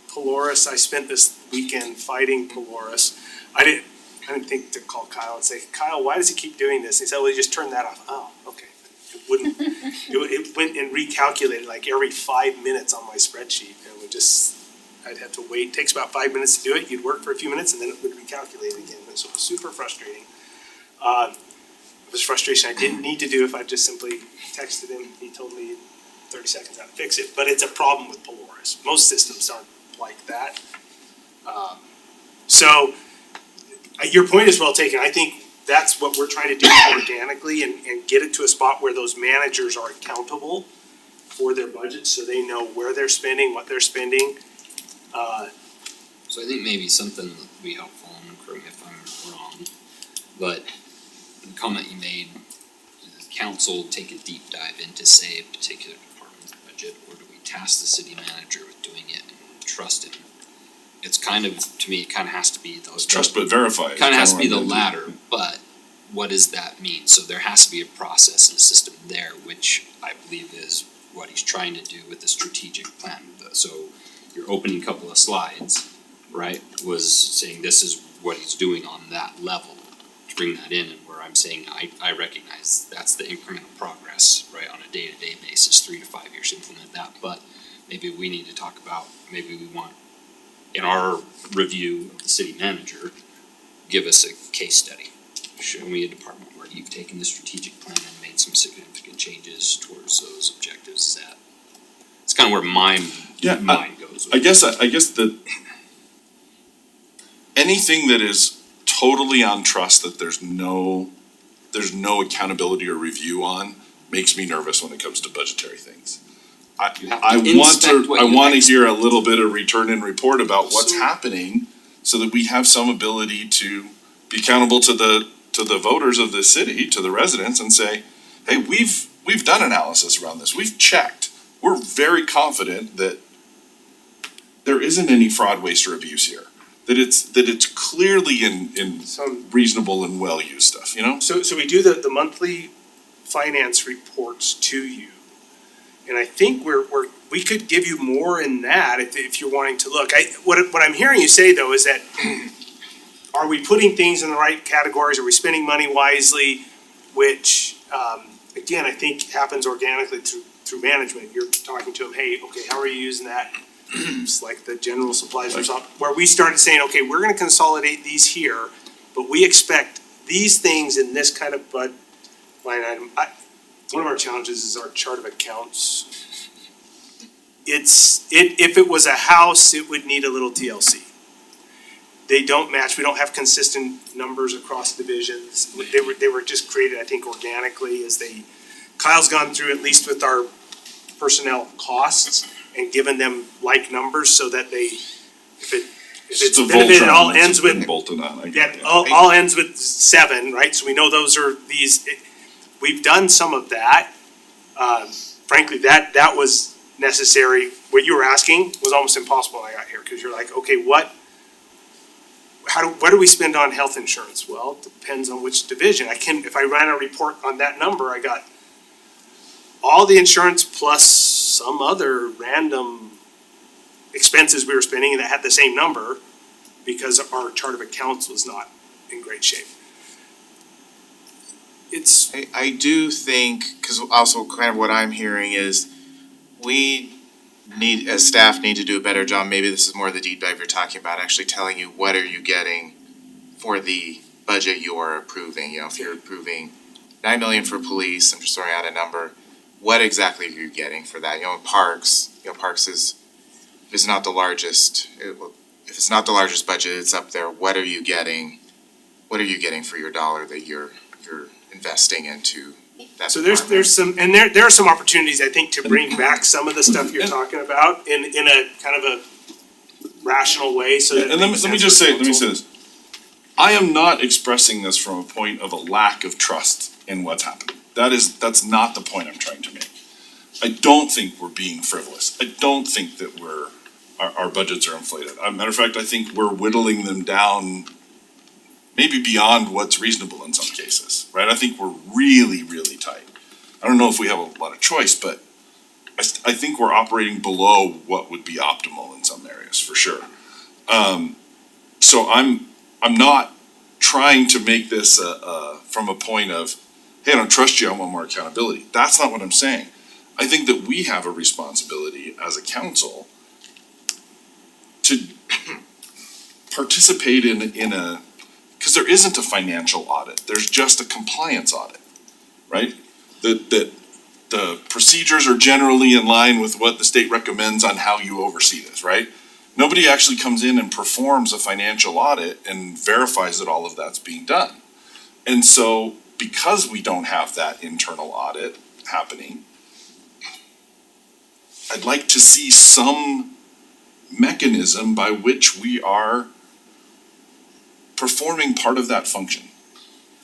Polaris, I spent this weekend fighting Polaris. I didn't think to call Kyle and say, Kyle, why does he keep doing this? He said, well, he just turned that off. Oh, okay. It wouldn't, it went and recalculated like every 5 minutes on my spreadsheet, and I'd have to wait. It takes about 5 minutes to do it. You'd work for a few minutes and then it would recalculate again. So it was super frustrating. It was frustration I didn't need to do if I just simply texted him. He told me 30 seconds how to fix it, but it's a problem with Polaris. Most systems aren't like that. So your point is well taken. I think that's what we're trying to do organically and get it to a spot where those managers are accountable for their budget so they know where they're spending, what they're spending. So I think maybe something that would be helpful, and correct me if I'm wrong, but the comment you made, does the council take a deep dive into, say, a particular department's budget, or do we task the city manager with doing it and trust him? It's kind of, to me, it kind of has to be those. Trust but verify. Kind of has to be the Kinda what I'm gonna latter, but what does that mean? So there has to be a process and a system there, which I believe is what he's trying to do with the strategic plan. So your opening couple of slides, right, was saying this is what he's doing on that level, to bring that in, and where I'm saying I recognize that's the incremental progress, right, on a day-to-day basis, 3 to 5 years to implement that, but maybe we need to talk about, maybe we want, in our review of the city manager, give us a case study. Show me a department where you've taken the strategic plan and made some significant changes towards those objectives. That it's kind of where my mind goes with I guess that anything that is totally on trust that there's no accountability or review on makes me nervous when it comes to budgetary things. You have to I inspect what you want to hear a expect. little bit of return and report about what's So- happening so that we have some ability to be accountable to the voters of this city, to the residents, and say, hey, we've done analysis around this, we've checked. We're very confident that there isn't any fraud, waste, or abuse here. That it's clearly in So reasonable and well-used stuff, you know? So we do the monthly finance reports to you. And I think we could give you more in that if you're wanting to look. What I'm hearing you say though is that are we putting things in the right categories? Are we spending money wisely? Which, again, I think happens organically through management. You're talking to them, hey, okay, how are you using that? It's like the general supplies or something, where we started saying, okay, we're gonna consolidate these here, but we expect these things in this kind of line item. One of our challenges is our chart of accounts. If it was a house, it would need a little TLC. They don't match, we don't have consistent numbers across divisions. They were just created, I think, organically Kyle's gone through, at least with our personnel costs, and given them like numbers so that if it's a benefit, it all Voltron ends that's with, been bolted on, I get yeah, it. all ends with 7, right? So we know those are we've done some of that. Frankly, that was necessary. What you were asking was almost impossible when I got here, cause you're like, okay, what do we spend on health insurance? Well, it depends on which division. If I ran a report on that number, I got all the insurance plus some other random expenses we were spending that had the same number because our chart of accounts was not in great shape. It's, I do think, cause also kind of what I'm hearing is we need, as staff, need to do a better job, maybe this is more the deep dive you're talking about, actually telling you what are you getting for the budget you're approving, you know, if you're approving 9 million for police, I'm just throwing out a number, what exactly are you getting for that, you know, parks is, if it's not the largest, if it's not the largest budget, it's up there, what are you getting for your dollar that you're investing into that so department? there's some, and there are some opportunities, I think, to bring back some of the stuff you're talking about in a kind of a rational way, so that it And let makes me sense just for say, let me council. say this. I am not expressing this from a point of a lack of trust in what's happening. That's not the point I'm trying to make. I don't think we're being frivolous. I don't think that our budgets are inflated. As a matter of fact, I think we're whittling them down maybe beyond what's reasonable in some cases, right? I think we're really, really tight. I don't know if we have a lot of choice, but I think we're operating below what would be optimal in some areas, for sure. So I'm not trying to make this from a point of, hey, I don't trust you, I want more accountability. That's not what I'm saying. I think that we have a responsibility as a council to participate in a, because there isn't a financial audit, there's just a compliance audit, right? That the procedures are generally in line with what the state recommends on how you oversee this, right? Nobody actually comes in and performs a financial audit and verifies that all of that's being done. And so, because we don't have that internal audit happening, I'd like to see some mechanism by which we are performing part of that function.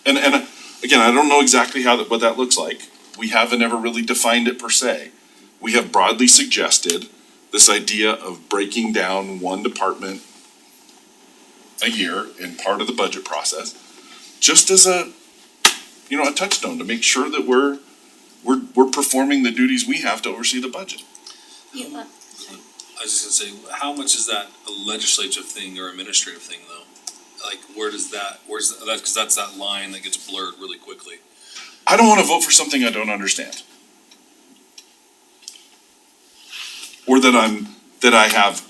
And again, I don't know exactly what that looks like. We haven't ever really defined it per se. We have broadly suggested this idea of breaking down one department a year in part of the budget process, just as a touchstone to make sure that we're performing the duties we have to oversee the budget. Yeah, I was just gonna say, how much is that a legislative thing or administrative thing though? Like, where's that, cause that's that line that gets blurred really quickly. I don't wanna vote for something I don't understand. Or that I have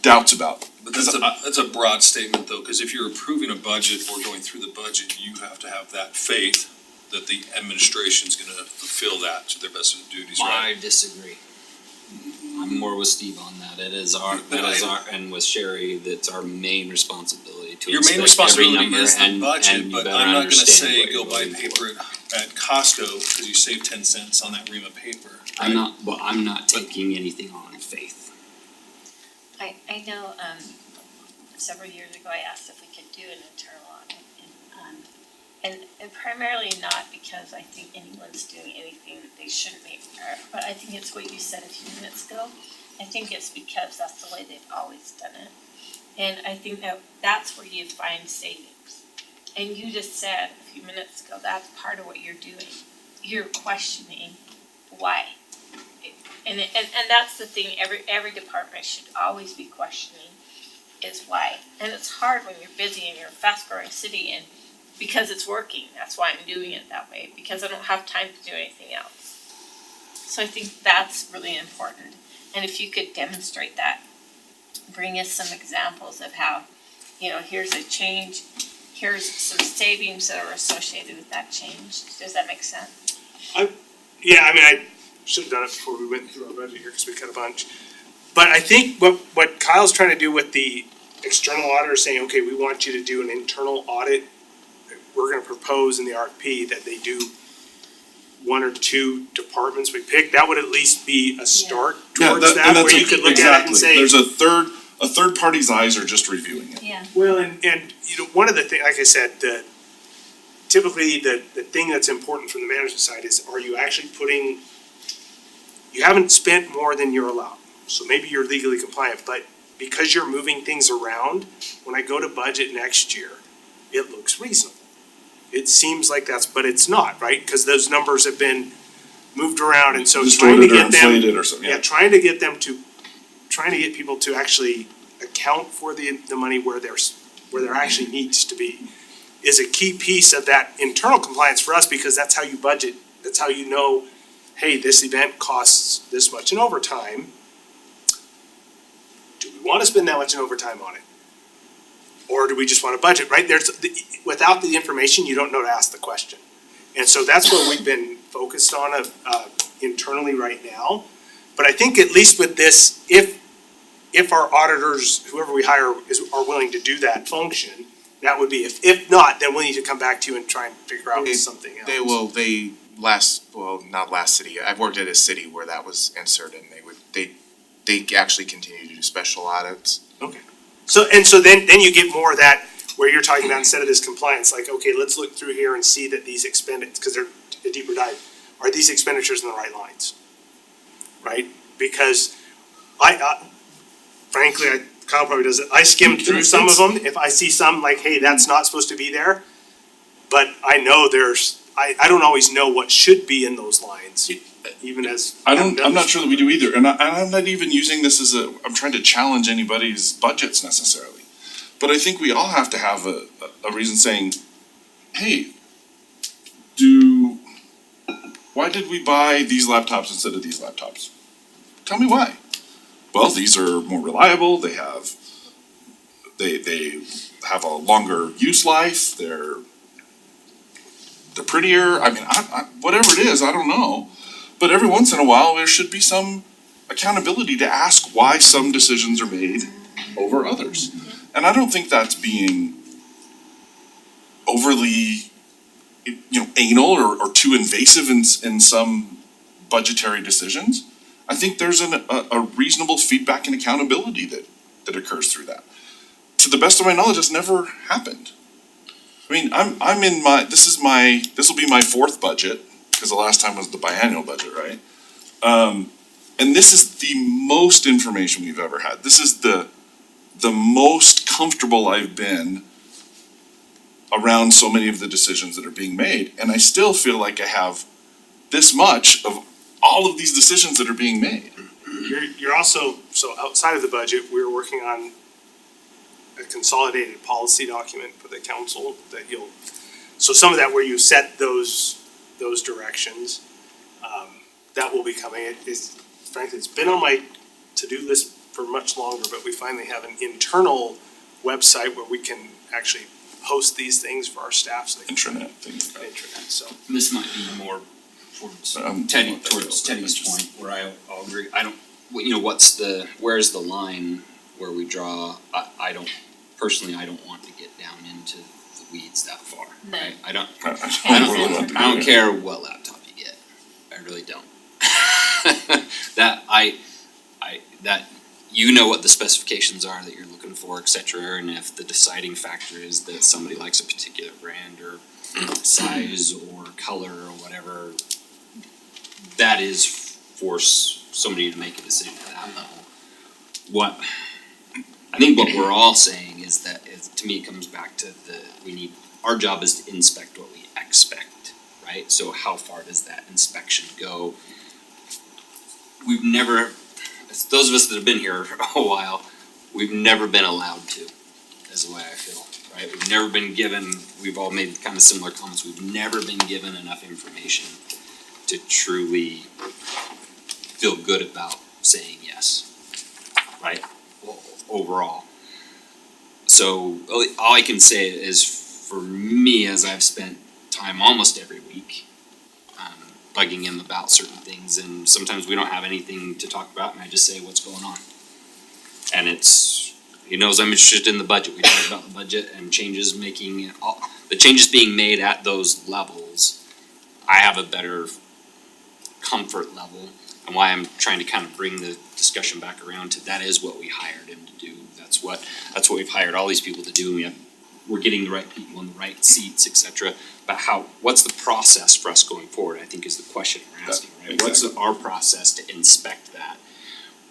doubts about. But that's a broad statement though, cause if you're approving a budget or going through the budget, you have to have that faith that the administration's gonna fulfill that to their best of duties, right? I disagree. I'm more with Steve on that. It is our, and with Sherry, that's our main responsibility to Your main inspect every responsibility number is the and budget, you but better I'm not gonna understand say what go you're buy voting for. paper at Costco, cause you save 10 cents on that ream of paper, I'm right? I'm not taking anything on faith. I know, several years ago, I asked if we could do an internal audit and primarily not because I think anyone's doing anything that they shouldn't be, but I think it's what you said a few minutes ago. I think it's because that's the way they've always done it. And I think that's where you find savings. And you just said a few minutes ago, that's part of what you're doing. You're questioning why. And that's the thing, every department should always be questioning is why. And it's hard when you're busy and you're a fast growing city and because it's working, that's why I'm doing it that way, because I don't have time to do anything else. So I think that's really important. And if you could demonstrate that, bring us some examples of how, here's a change, here's some savings that are associated with that change. Does that make sense? Yeah, I mean, I should have done it before we went through our budget here, cause we cut a bunch. But I think what Kyle's trying to do with the external auditor saying, okay, we want you to do an internal audit. We're gonna propose in the RFP that they do one or two departments we pick. That would at least be a start towards that, where you could look at it and say. There's a third party's eyes are just reviewing it. Yeah. Well, and one of the things, like I said, typically the thing that's important from the management side is, are you actually you haven't spent more than you're allowed. So maybe you're legally compliant, but because you're moving things around, when I go to budget next year, it looks reasonable. It seems like but it's not, right? Cause those numbers have been moved around, and so trying to Distorted or get them. inflated or something, yeah. Trying to get people to actually account for the money where there actually needs to be is a key piece of that internal compliance for us, because that's how you budget. That's how you know, hey, this event costs this much in overtime. Do we wanna spend that much in overtime on it? Or do we just wanna budget, right? Without the information, you don't know to ask the question. And so that's what we've been focused on internally right now. But I think at least with this, if our auditors, whoever we hire are willing to do that function, that would be, if not, then we'll need to come back to you and try and figure out something else. Not last city, I've worked at a city where that was inserted, and they actually continue to do special audits. So then you get more of that, where you're talking about, instead of this compliance, like, okay, let's look through here and see that these cause they're a deeper dive, are these expenditures in the right lines? Right? Because frankly, Kyle probably does it, I skim through some of them, if I see some like, hey, that's not supposed to be there. But I know I don't always know what should be in those lines, even as. I'm not sure that we do either, and I'm not even using this I'm trying to challenge anybody's budgets necessarily. But I think we all have to have a reason saying, hey, why did we buy these laptops instead of these laptops? Tell me why. Well, these are more reliable, they have a longer use life, they're prettier, I mean, whatever it is, I don't know. But every once in a while, there should be some accountability to ask why some decisions are made over others. And I don't think that's being overly, anal or too invasive in some budgetary decisions. I think there's a reasonable feedback and accountability that occurs through that. To the best of my knowledge, it's never happened. I mean, this will be my fourth budget, because the last time was the biannual budget, right? And this is the most information we've ever had. This is the most comfortable I've been around so many of the decisions that are being made. And I still feel like I have this much of all of these decisions that are being made. You're also, so outside of the budget, we're working on a consolidated policy document for the council so some of that where you set those directions, that will be coming. Frankly, it's been on my to-do list for much longer, but we finally have an internal website where we can actually post these things for our staff, so they can. Intranet, things like that. Intranet, so. This might be more towards Teddy's point, where I'll agree, where's the line where we draw, I don't want to get down into the weeds that far, No. right? I don't really want to do I don't that. care what laptop you get, I really don't. That you know what the specifications are that you're looking for, et cetera, and if the deciding factor is that somebody likes a particular brand or size or color or whatever, that is for somebody to make a decision at that level. I think what we're all saying is that, to me, it comes back to our job is to inspect what we expect, right? So how far does that inspection go? We've never, those of us that have been here a while, we've never been allowed to, is the way I feel, right? We've never been given, we've all made kind of similar comments, we've never been given enough information to truly feel good about saying yes, right? Overall. So all I can say is, for me, as I've spent time almost every week bugging him about certain things, and sometimes we don't have anything to talk about, and I just say what's going on. And he knows I'm interested in the budget. We talk about the budget and the changes being made at those levels. I have a better comfort level, and why I'm trying to kind of bring the discussion back around to that is what we hired him to do. That's what we've hired all these people to do, and we're getting the right people in the right seats, et cetera. But what's the process for us going forward, I think is the question we're asking, right? Exactly. What's our process to inspect that?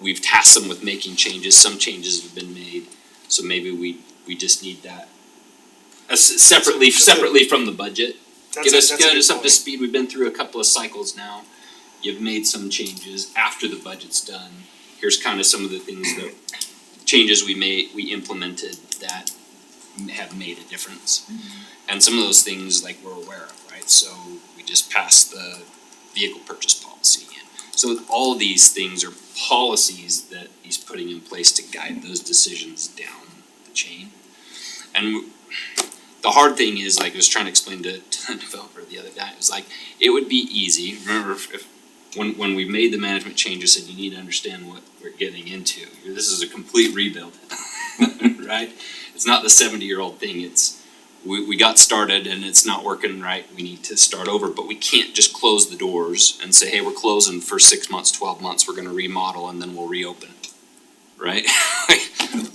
we've tasked them with making changes, some changes have been made, so maybe we just need that. Separately from the budget, get us up to speed, we've been through a couple of cycles now. You've made some changes after the budget's done, here's kind of some of the things that, changes we implemented that have made a difference. And some of those things like we're aware of, right, so we just passed the vehicle purchase policy. So all of these things are policies that he's putting in place to guide those decisions down the chain. And the hard thing is, like I was trying to explain to the developer the other day, it was like, it would be easy, remember if when we made the management changes, said you need to understand what we're getting into. This is a complete rebuild, right? It's not the 70-year-old thing, it's we got started and it's not working right, we need to start over, but we can't just close the doors and say, hey, we're closing for 6 months, 12 months, we're gonna remodel and then we'll reopen, right?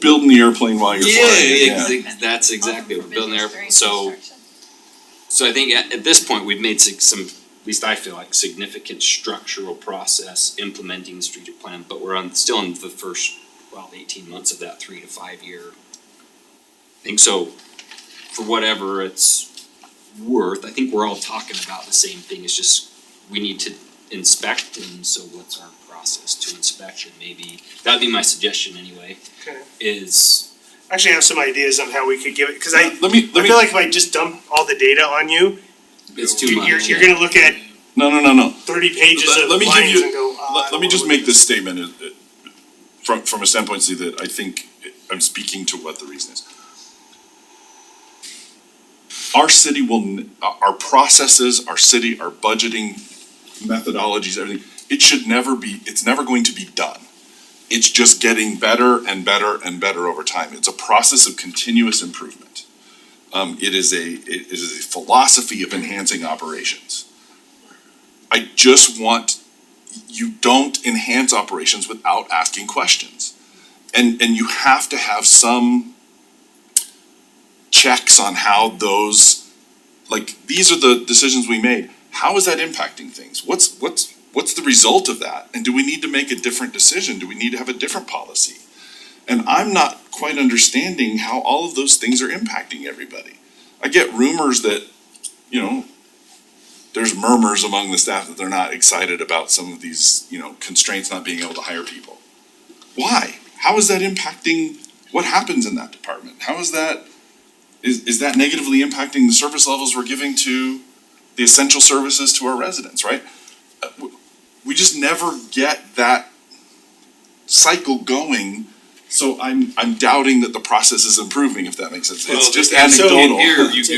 Building the airplane while you're flying. That's exactly what we're building there, During so construction. I think at this point, we've made some, at least I feel like, significant structural process implementing the strategic plan, but we're still in the first, 18 months of that 3 to 5 year thing, so for whatever it's worth, I think we're all talking about the same thing, it's just, we need to inspect, and so what's our process to inspect, and maybe, that'd be my suggestion anyway, Okay. is, Actually, I have some ideas on how we could give it, cause I Let me, feel like if I just dump all the data on you, it's too much. you're gonna look at no. 30 pages Let- of let me give lines you- and go, I Let don't me know just what make it this is. statement from a standpoint, see, that I think I'm speaking to what the reason is. Our city our processes, our budgeting methodologies, everything, it's never going to be done. It's just getting better and better and better over time. It's a process of continuous improvement. It is a philosophy of enhancing operations. I just want, you don't enhance operations without asking questions. And you have to have some checks on how those, like, these are the decisions we made. How is that impacting things? What's the result of that? And do we need to make a different decision? Do we need to have a different policy? And I'm not quite understanding how all of those things are impacting everybody. I get rumors that, there's murmurs among the staff that they're not excited about some of these, constraints not being able to hire people. Why? How is that impacting what happens in that department? How is that, is that negatively impacting the service levels we're giving to the essential services to our residents, right? We just never get that cycle going, so I'm doubting that the process is improving, if that makes sense. It's just so anecdotal.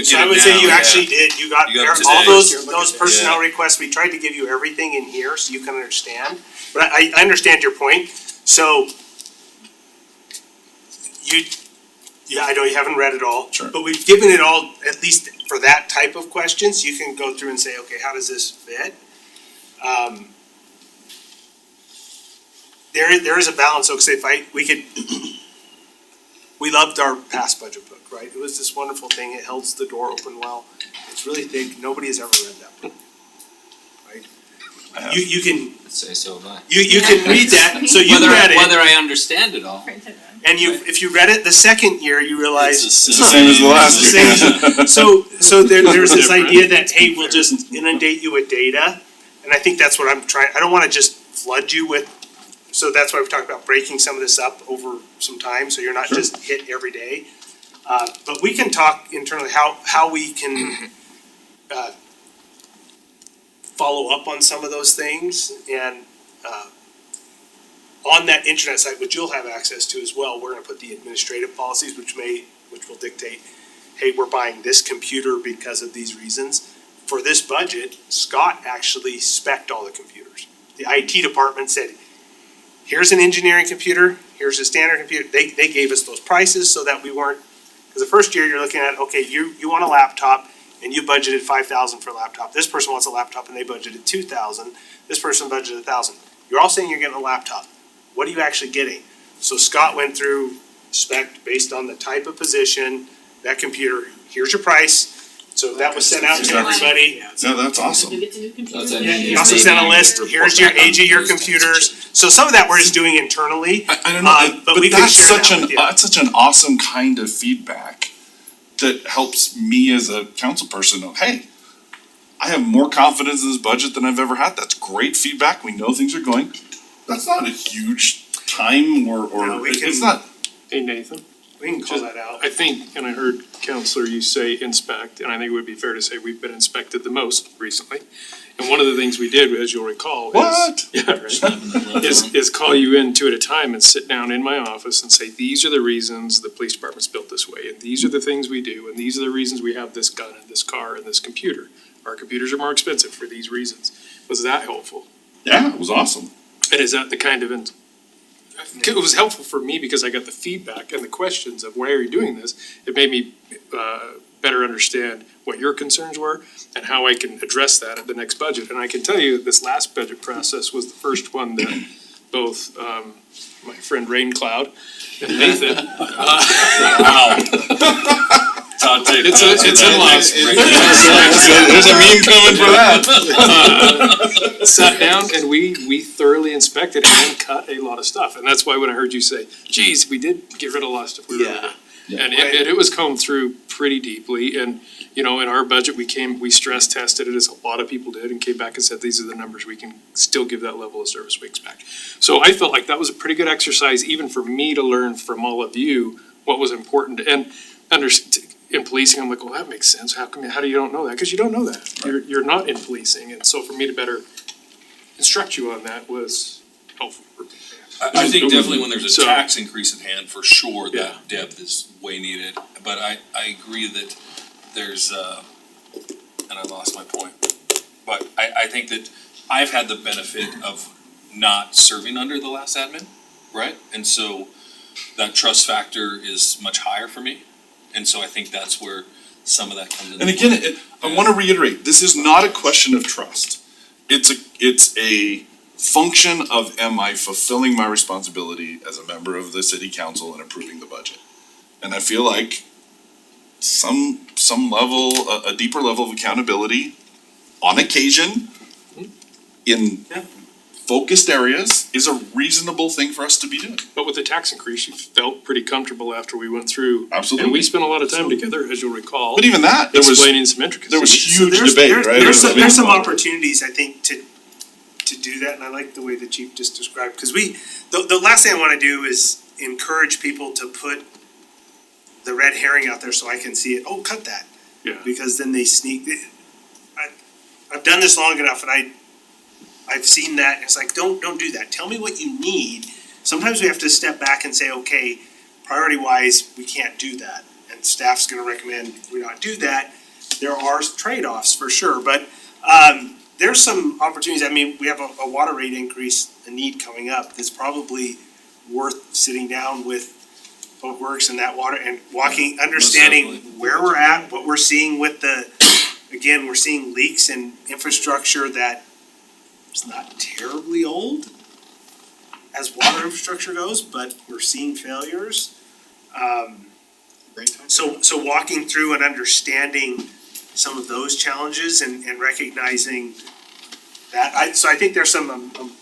So I would say you actually did, you got You got all today. those personnel requests, we tried to give you everything in here so you can understand. But I understand your point, so I know you haven't read it all. Sure. But we've given it all, at least for that type of questions, you can go through and say, okay, how does this fit? There is a balance, so say we loved our past budget book, right? It was this wonderful thing, it holds the door open well. It's really thick, nobody has ever read that book. Right? I have. You can, say so have I. you can read that, so you read it, Whether I understand it all. Printed one. and if you read it the second year, you realize. It's the same as the last It's the year. same. So there's this idea that, hey, we'll just inundate you with data, and I think that's what I'm trying, I don't wanna just flood you with, so that's why we've talked about breaking some of this up over some time, so you're not just hit every day. But we can talk internally how we can, follow up on some of those things, and, on that intranet site, which you'll have access to as well, we're gonna put the administrative policies, which will dictate, hey, we're buying this computer because of these reasons. For this budget, Scott actually spec'd all the computers. The IT department said, here's an engineering computer, here's a standard computer, they gave us those prices so that we weren't, cause the first year you're looking at, okay, you want a laptop and you budgeted 5,000 for a laptop, this person wants a laptop and they budgeted 2,000, this person budgeted 1,000. You're all saying you're getting a laptop, what are you actually getting? So Scott went through spec based on the type of position, that computer, here's your price, so that was sent out to everybody. No, that's awesome. You get to new computers. That's Yeah, he also sent a list, here's your age of your computers, So some of that we're just doing internally. I don't know, but we can that's share such that an, with you. that's such an awesome kind of feedback that helps me as a council person know, hey, I have more confidence in this budget than I've ever had. That's great feedback. We know things are going. That's not a huge time No, or we it's can- not, Hey Nathan, We can call that out. I think, and I heard Counselor you say inspect, and I think it would be fair to say we've been inspected the most recently. And one of the things we did, as you'll recall, is. what? Yeah, right. Is call you in two at a time and sit down in my office and say, these are the reasons the police department's built this way, and these are the things we do, and these are the reasons we have this gun and this car and this computer. Our computers are more expensive for these reasons. Was that helpful? Yeah, it was awesome. And is that the kind of, it was helpful for me because I got the feedback and the questions of why are you doing this? It made me better understand what your concerns were and how I can address that at the next budget. And I can tell you, this last budget process was the first one that both my friend Rain Cloud and Nathan. It's in laws. There's a meme coming for that. Sat down and we thoroughly inspected and then cut a lot of stuff. And that's why when I heard you say, geez, we did get rid of a lot of stuff. We really did. And it was combed through pretty deeply. And, you know, in our budget, we stress tested it as a lot of people did and came back and said, these are the numbers we can still give that level of service we expect. So I felt like that was a pretty good exercise, even for me to learn from all of you what was important. And in policing, I'm like, well, that makes sense. How do you don't know that? Because you don't know that. You're not in policing. And so for me to better instruct you on that was helpful. I think definitely when there's a So- tax increase at hand, for sure, Yeah. that depth is way needed. But I agree that there's, and I lost my point. But I think that I've had the benefit of not serving under the last admin, right? And so that trust factor is much higher for me. And so I think that's where some of that comes in. And again, I wanna reiterate, this is not a question of trust. It's a function of, am I fulfilling my responsibility as a member of the city council and approving the budget? And I feel like some level, a deeper level of accountability on occasion in focused areas is a reasonable thing for us to be doing. But with the tax increase, you felt pretty comfortable after we went through. Absolutely. And we spent a lot of time together, as you'll recall, But even that, there was explaining some intricacies. huge debate, right? There's some opportunities, I think, to do that, and I like the way the chief just described, because the last thing I wanna do is encourage people to put the red herring out there so I can see it, oh, cut that. Yeah. Because then they sneak, I've done this long enough and I've seen that, and it's like, don't do that, tell me what you need. Sometimes we have to step back and say, okay, priority wise, we can't do that, and staff's gonna recommend we not do that. There are trade-offs for sure, but, there's some opportunities, I mean, we have a water rate increase, a need coming up, that's probably worth sitting down with Public Works and that water, and walking, understanding definitely. where we're at, what we're seeing with again, we're seeing leaks in infrastructure that is not terribly old as water infrastructure goes, but we're seeing failures. So walking through and understanding some of those challenges and recognizing that, so I think there's some, I'm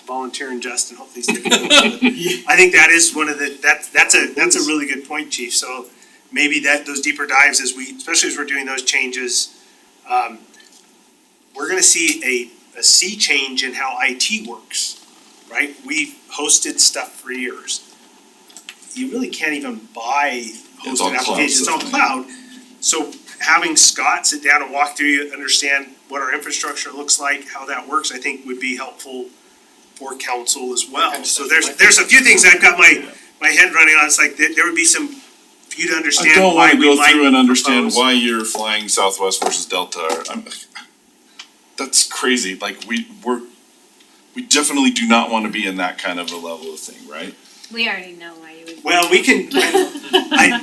volunteering Justin, hopefully he's taking notes. I think that is one of the, that's a really good point, chief, so maybe those deeper dives especially as we're doing those changes, we're gonna see a sea change in how IT works, right? We've hosted stuff for years. You really can't even buy It's all hosted cloud applications, it's all stuff. cloud. So having Scott sit down and walk through you, understand what our infrastructure looks like, how that works, I think would be helpful for council as well. So there's a few things I've got my head running on, it's like there would be some, for you to I understand don't why wanna we go might through and understand propose. why you're flying Southwest versus Delta, that's crazy, like we definitely do not wanna be in that kind of a level of thing, right? We already know why you would. Well, we can,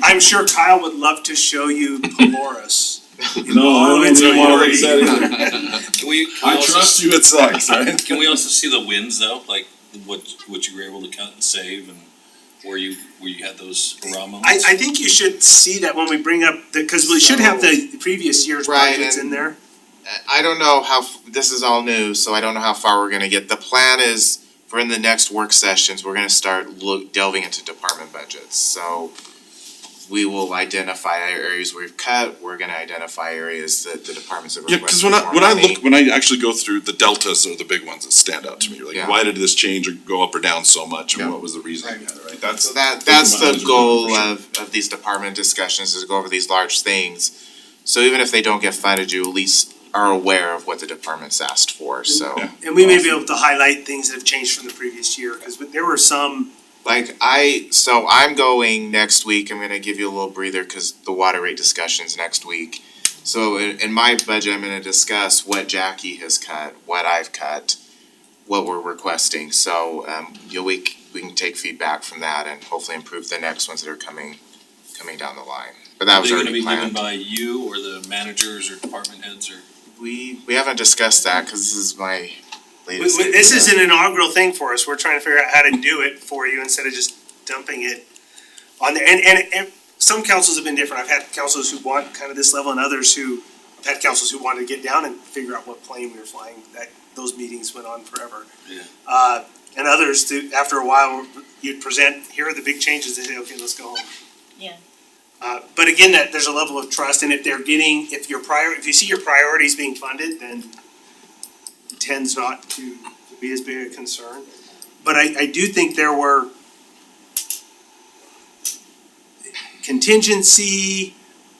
I'm sure Kyle would love to show you Polaris. No, I don't even wanna look at that either. Can we I also, trust you, it sucks, right? can we also see the wins though, like what you were able to cut and save and where you had those hurrah moments? I think you should see that when we bring up cause we should have the previous year's Right, budgets in and- there. I don't know this is all new, so I don't know how far we're gonna get. The plan is for or in the next work sessions, we're gonna start delving into department budgets, so we will identify areas we've cut, we're gonna identify areas that the departments have Yeah, requested cause more when I money. look, when I actually go through, the deltas are the big ones that stand out to me, like, Yeah. why did this change or go up or down so much, Yeah. and what was the reason, right? That's, So that's Those are the my eyes are goal going for of these department discussions, is to go over these large things. So even if they don't get funded, you at least are aware of what the department's asked for, so. Yeah. And we may be able to highlight things that have changed from the previous year, cause there were some, Like so I'm going next week, I'm gonna give you a little breather, cause the water rate discussion's next week. So in my budget, I'm gonna discuss what Jackie has cut, what I've cut, what we're requesting, so we can take feedback from that and hopefully improve the next ones that are coming down the line. But that was already Are they gonna planned. be given by you or the managers or department heads or? We haven't discussed that, cause this is my latest. this is an inaugural thing for us, we're trying to figure out how to do it for you instead of just dumping it on there, and some councils have been different, I've had councils who want kind of this level and others I've had councils who wanted to get down and figure out what plane we were flying, those meetings went on forever. Yeah. And others after a while, you'd present, here are the big changes, they say, okay, let's go home. Yeah. But again, there's a level of trust, and if you see your priorities being funded, then it tends not to be as big a concern. But I do think there were contingency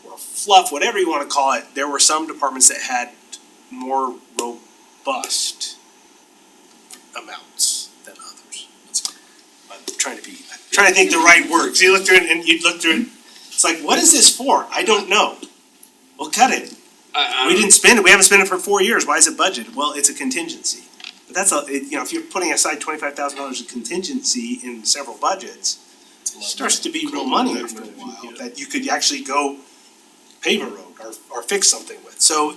or fluff, whatever you wanna call it, there were some departments that had more robust amounts than others. I'm trying to think the right words. You look through it and you'd look through it, it's like, what is this for? I don't know. Well, cut it. We didn't spend it, we haven't spent it for 4 years, why is it budgeted? Well, it's a contingency. But that's if you're putting aside $25,000 of contingency in several budgets, it starts to be real money after a while, that you could actually go pave a road or fix something with. So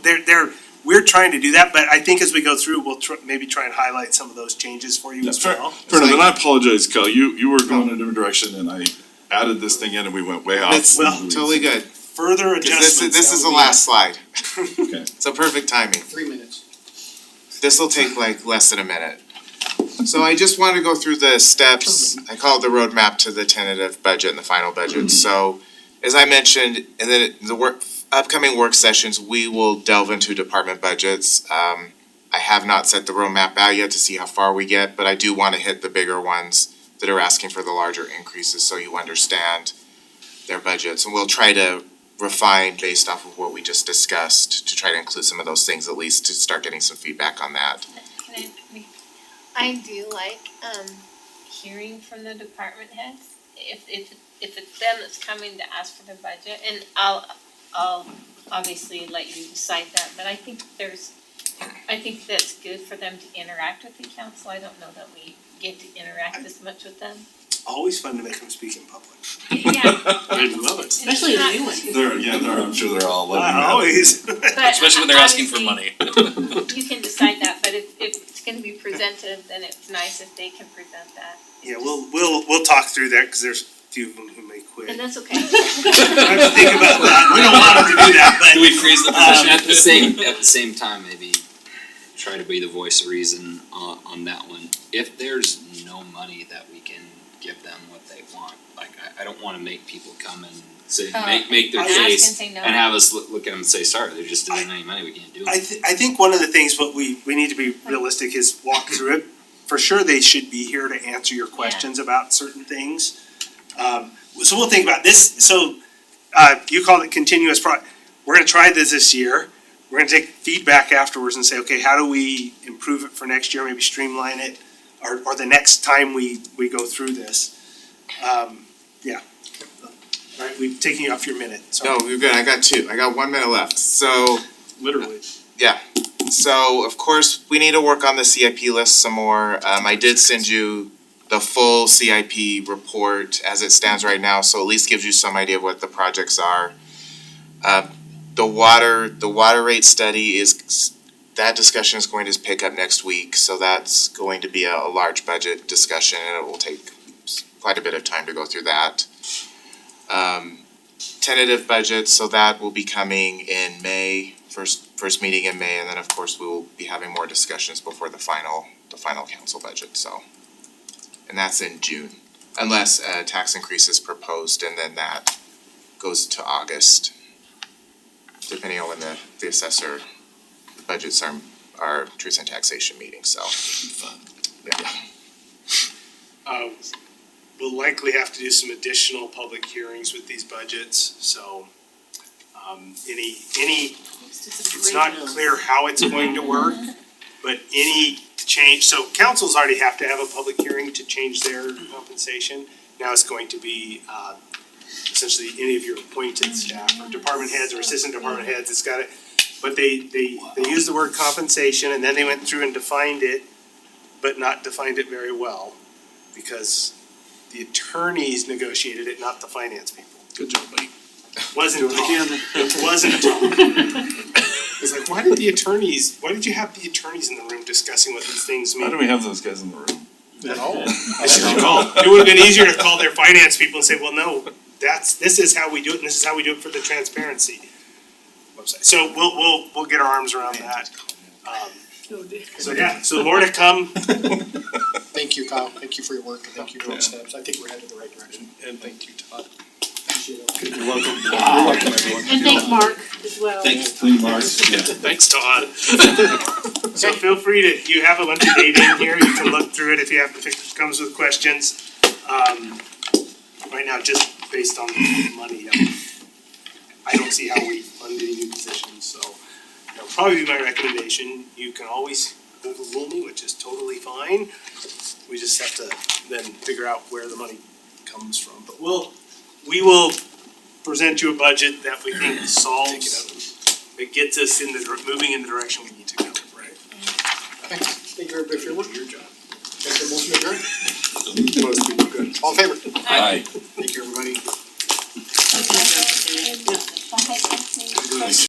we're trying to do that, but I think as we go through, we'll maybe try and highlight some of those changes for you as well. Fair enough, and I apologize, Kel, you were going in a different direction, and I added this thing in and we went way off. That's Well, totally good, Further 'cause adjustments. this is that the would be- last slide. Okay. So perfect timing. 3 minutes. This'll take like less than a minute. So I just wanna go through the steps, I call it the roadmap to the tentative budget and the final budget. So as I mentioned, in the upcoming work sessions, we will delve into department budgets. I have not set the roadmap out yet to see how far we get, but I do wanna hit the bigger ones that are asking for the larger increases, so you understand their budgets. And we'll try to refine based off of what we just discussed, to try to include some of those things at least, to start getting some feedback on that. I do like hearing from the department heads, if it's them that's coming to ask for the budget, and I'll obviously let you decide that, but I think that's good for them to interact with the council, I don't know that we get to interact as much with them. Always fun to make them speak in public. Yeah. I love it. Especially the new ones. I'm sure they're all loving that. Always. But Especially when they're asking for money. You can decide that, but if it's gonna be presented, then it's nice if they can present that. Yeah, we'll talk through that, cause there's a few of them who may quit. And that's okay. I have to think about that, we don't want them to do that, but. Do we freeze the position? At the same time, maybe try to be the voice of reason on that one. If there's no money that we can give them what they want, like I don't wanna make people come and say, make their Ask and case say no. and have us look at them and say, sorry, there just isn't any money, we can't do it. I think one of the things, what we need to be realistic is walk through it. For sure, they should be here to answer your questions about certain things. So we'll think about this, so, you call it continuous we're gonna try this year. We're gonna take feedback afterwards and say, okay, how do we improve it for next year, maybe streamline it, or the next time we go through this. Yeah. Alright, we've taken you off your minute, sorry. No, you're good, I got 1 minute left, so. Literally. So of course, we need to work on the CIP list some more. I did send you the full CIP report as it stands right now, so at least gives you some idea of what the projects are. The water rate study that discussion is going to pick up next week, so that's going to be a large budget discussion and it will take quite a bit of time to go through that. Tentative budget, so that will be coming in May, first meeting in May, and then of course we will be having more discussions before the final council budget, so. and that's in June. Unless a tax increase is proposed and then that goes to August. Depending on when the assessor budgets our truth and taxation meeting, so. Yeah. We'll likely have to do some additional public hearings with these budgets, so it's not clear how it's going to work, but any change, so councils already have to have a public hearing to change their compensation. Now it's going to be essentially any of your appointed staff or department heads or assistant department heads, it's got it. But they used the word compensation and then they went through and defined it, but not defined it very well. Because the attorneys negotiated it, not the finance people. Good job, buddy. Wasn't taught. It wasn't taught. It's like, why did you have the attorneys in the room discussing what these things mean? Why do we have those guys in the room? At all. It would have been easier to call their finance people and say, well, no, this is how we do it, and this is how we do it for the transparency website. So we'll get our arms around that. So yeah, so more to come. Thank you, Kyle, thank you for your work, and thank you for those steps, I think we're headed in the right direction. And thank you, Todd. Appreciate it. You're welcome. You're welcome, everyone. And thank Mark as well. Thanks, Mark. Thanks, Todd. So feel free to, you have a bunch of data in here, you can look through it if you have, if it comes with questions. Right now, just based on the money, I don't see how we fund any new positions, so that'll probably be my recommendation. You can always overrule me, which is totally fine. We just have to then figure out where the money comes from, but we will present you a budget that we think solves, it gets us in moving in the direction we need to go. Right. Thank you everybody for your work. Your job. Take the motion adjourned. Most people good. All in favor? Aye.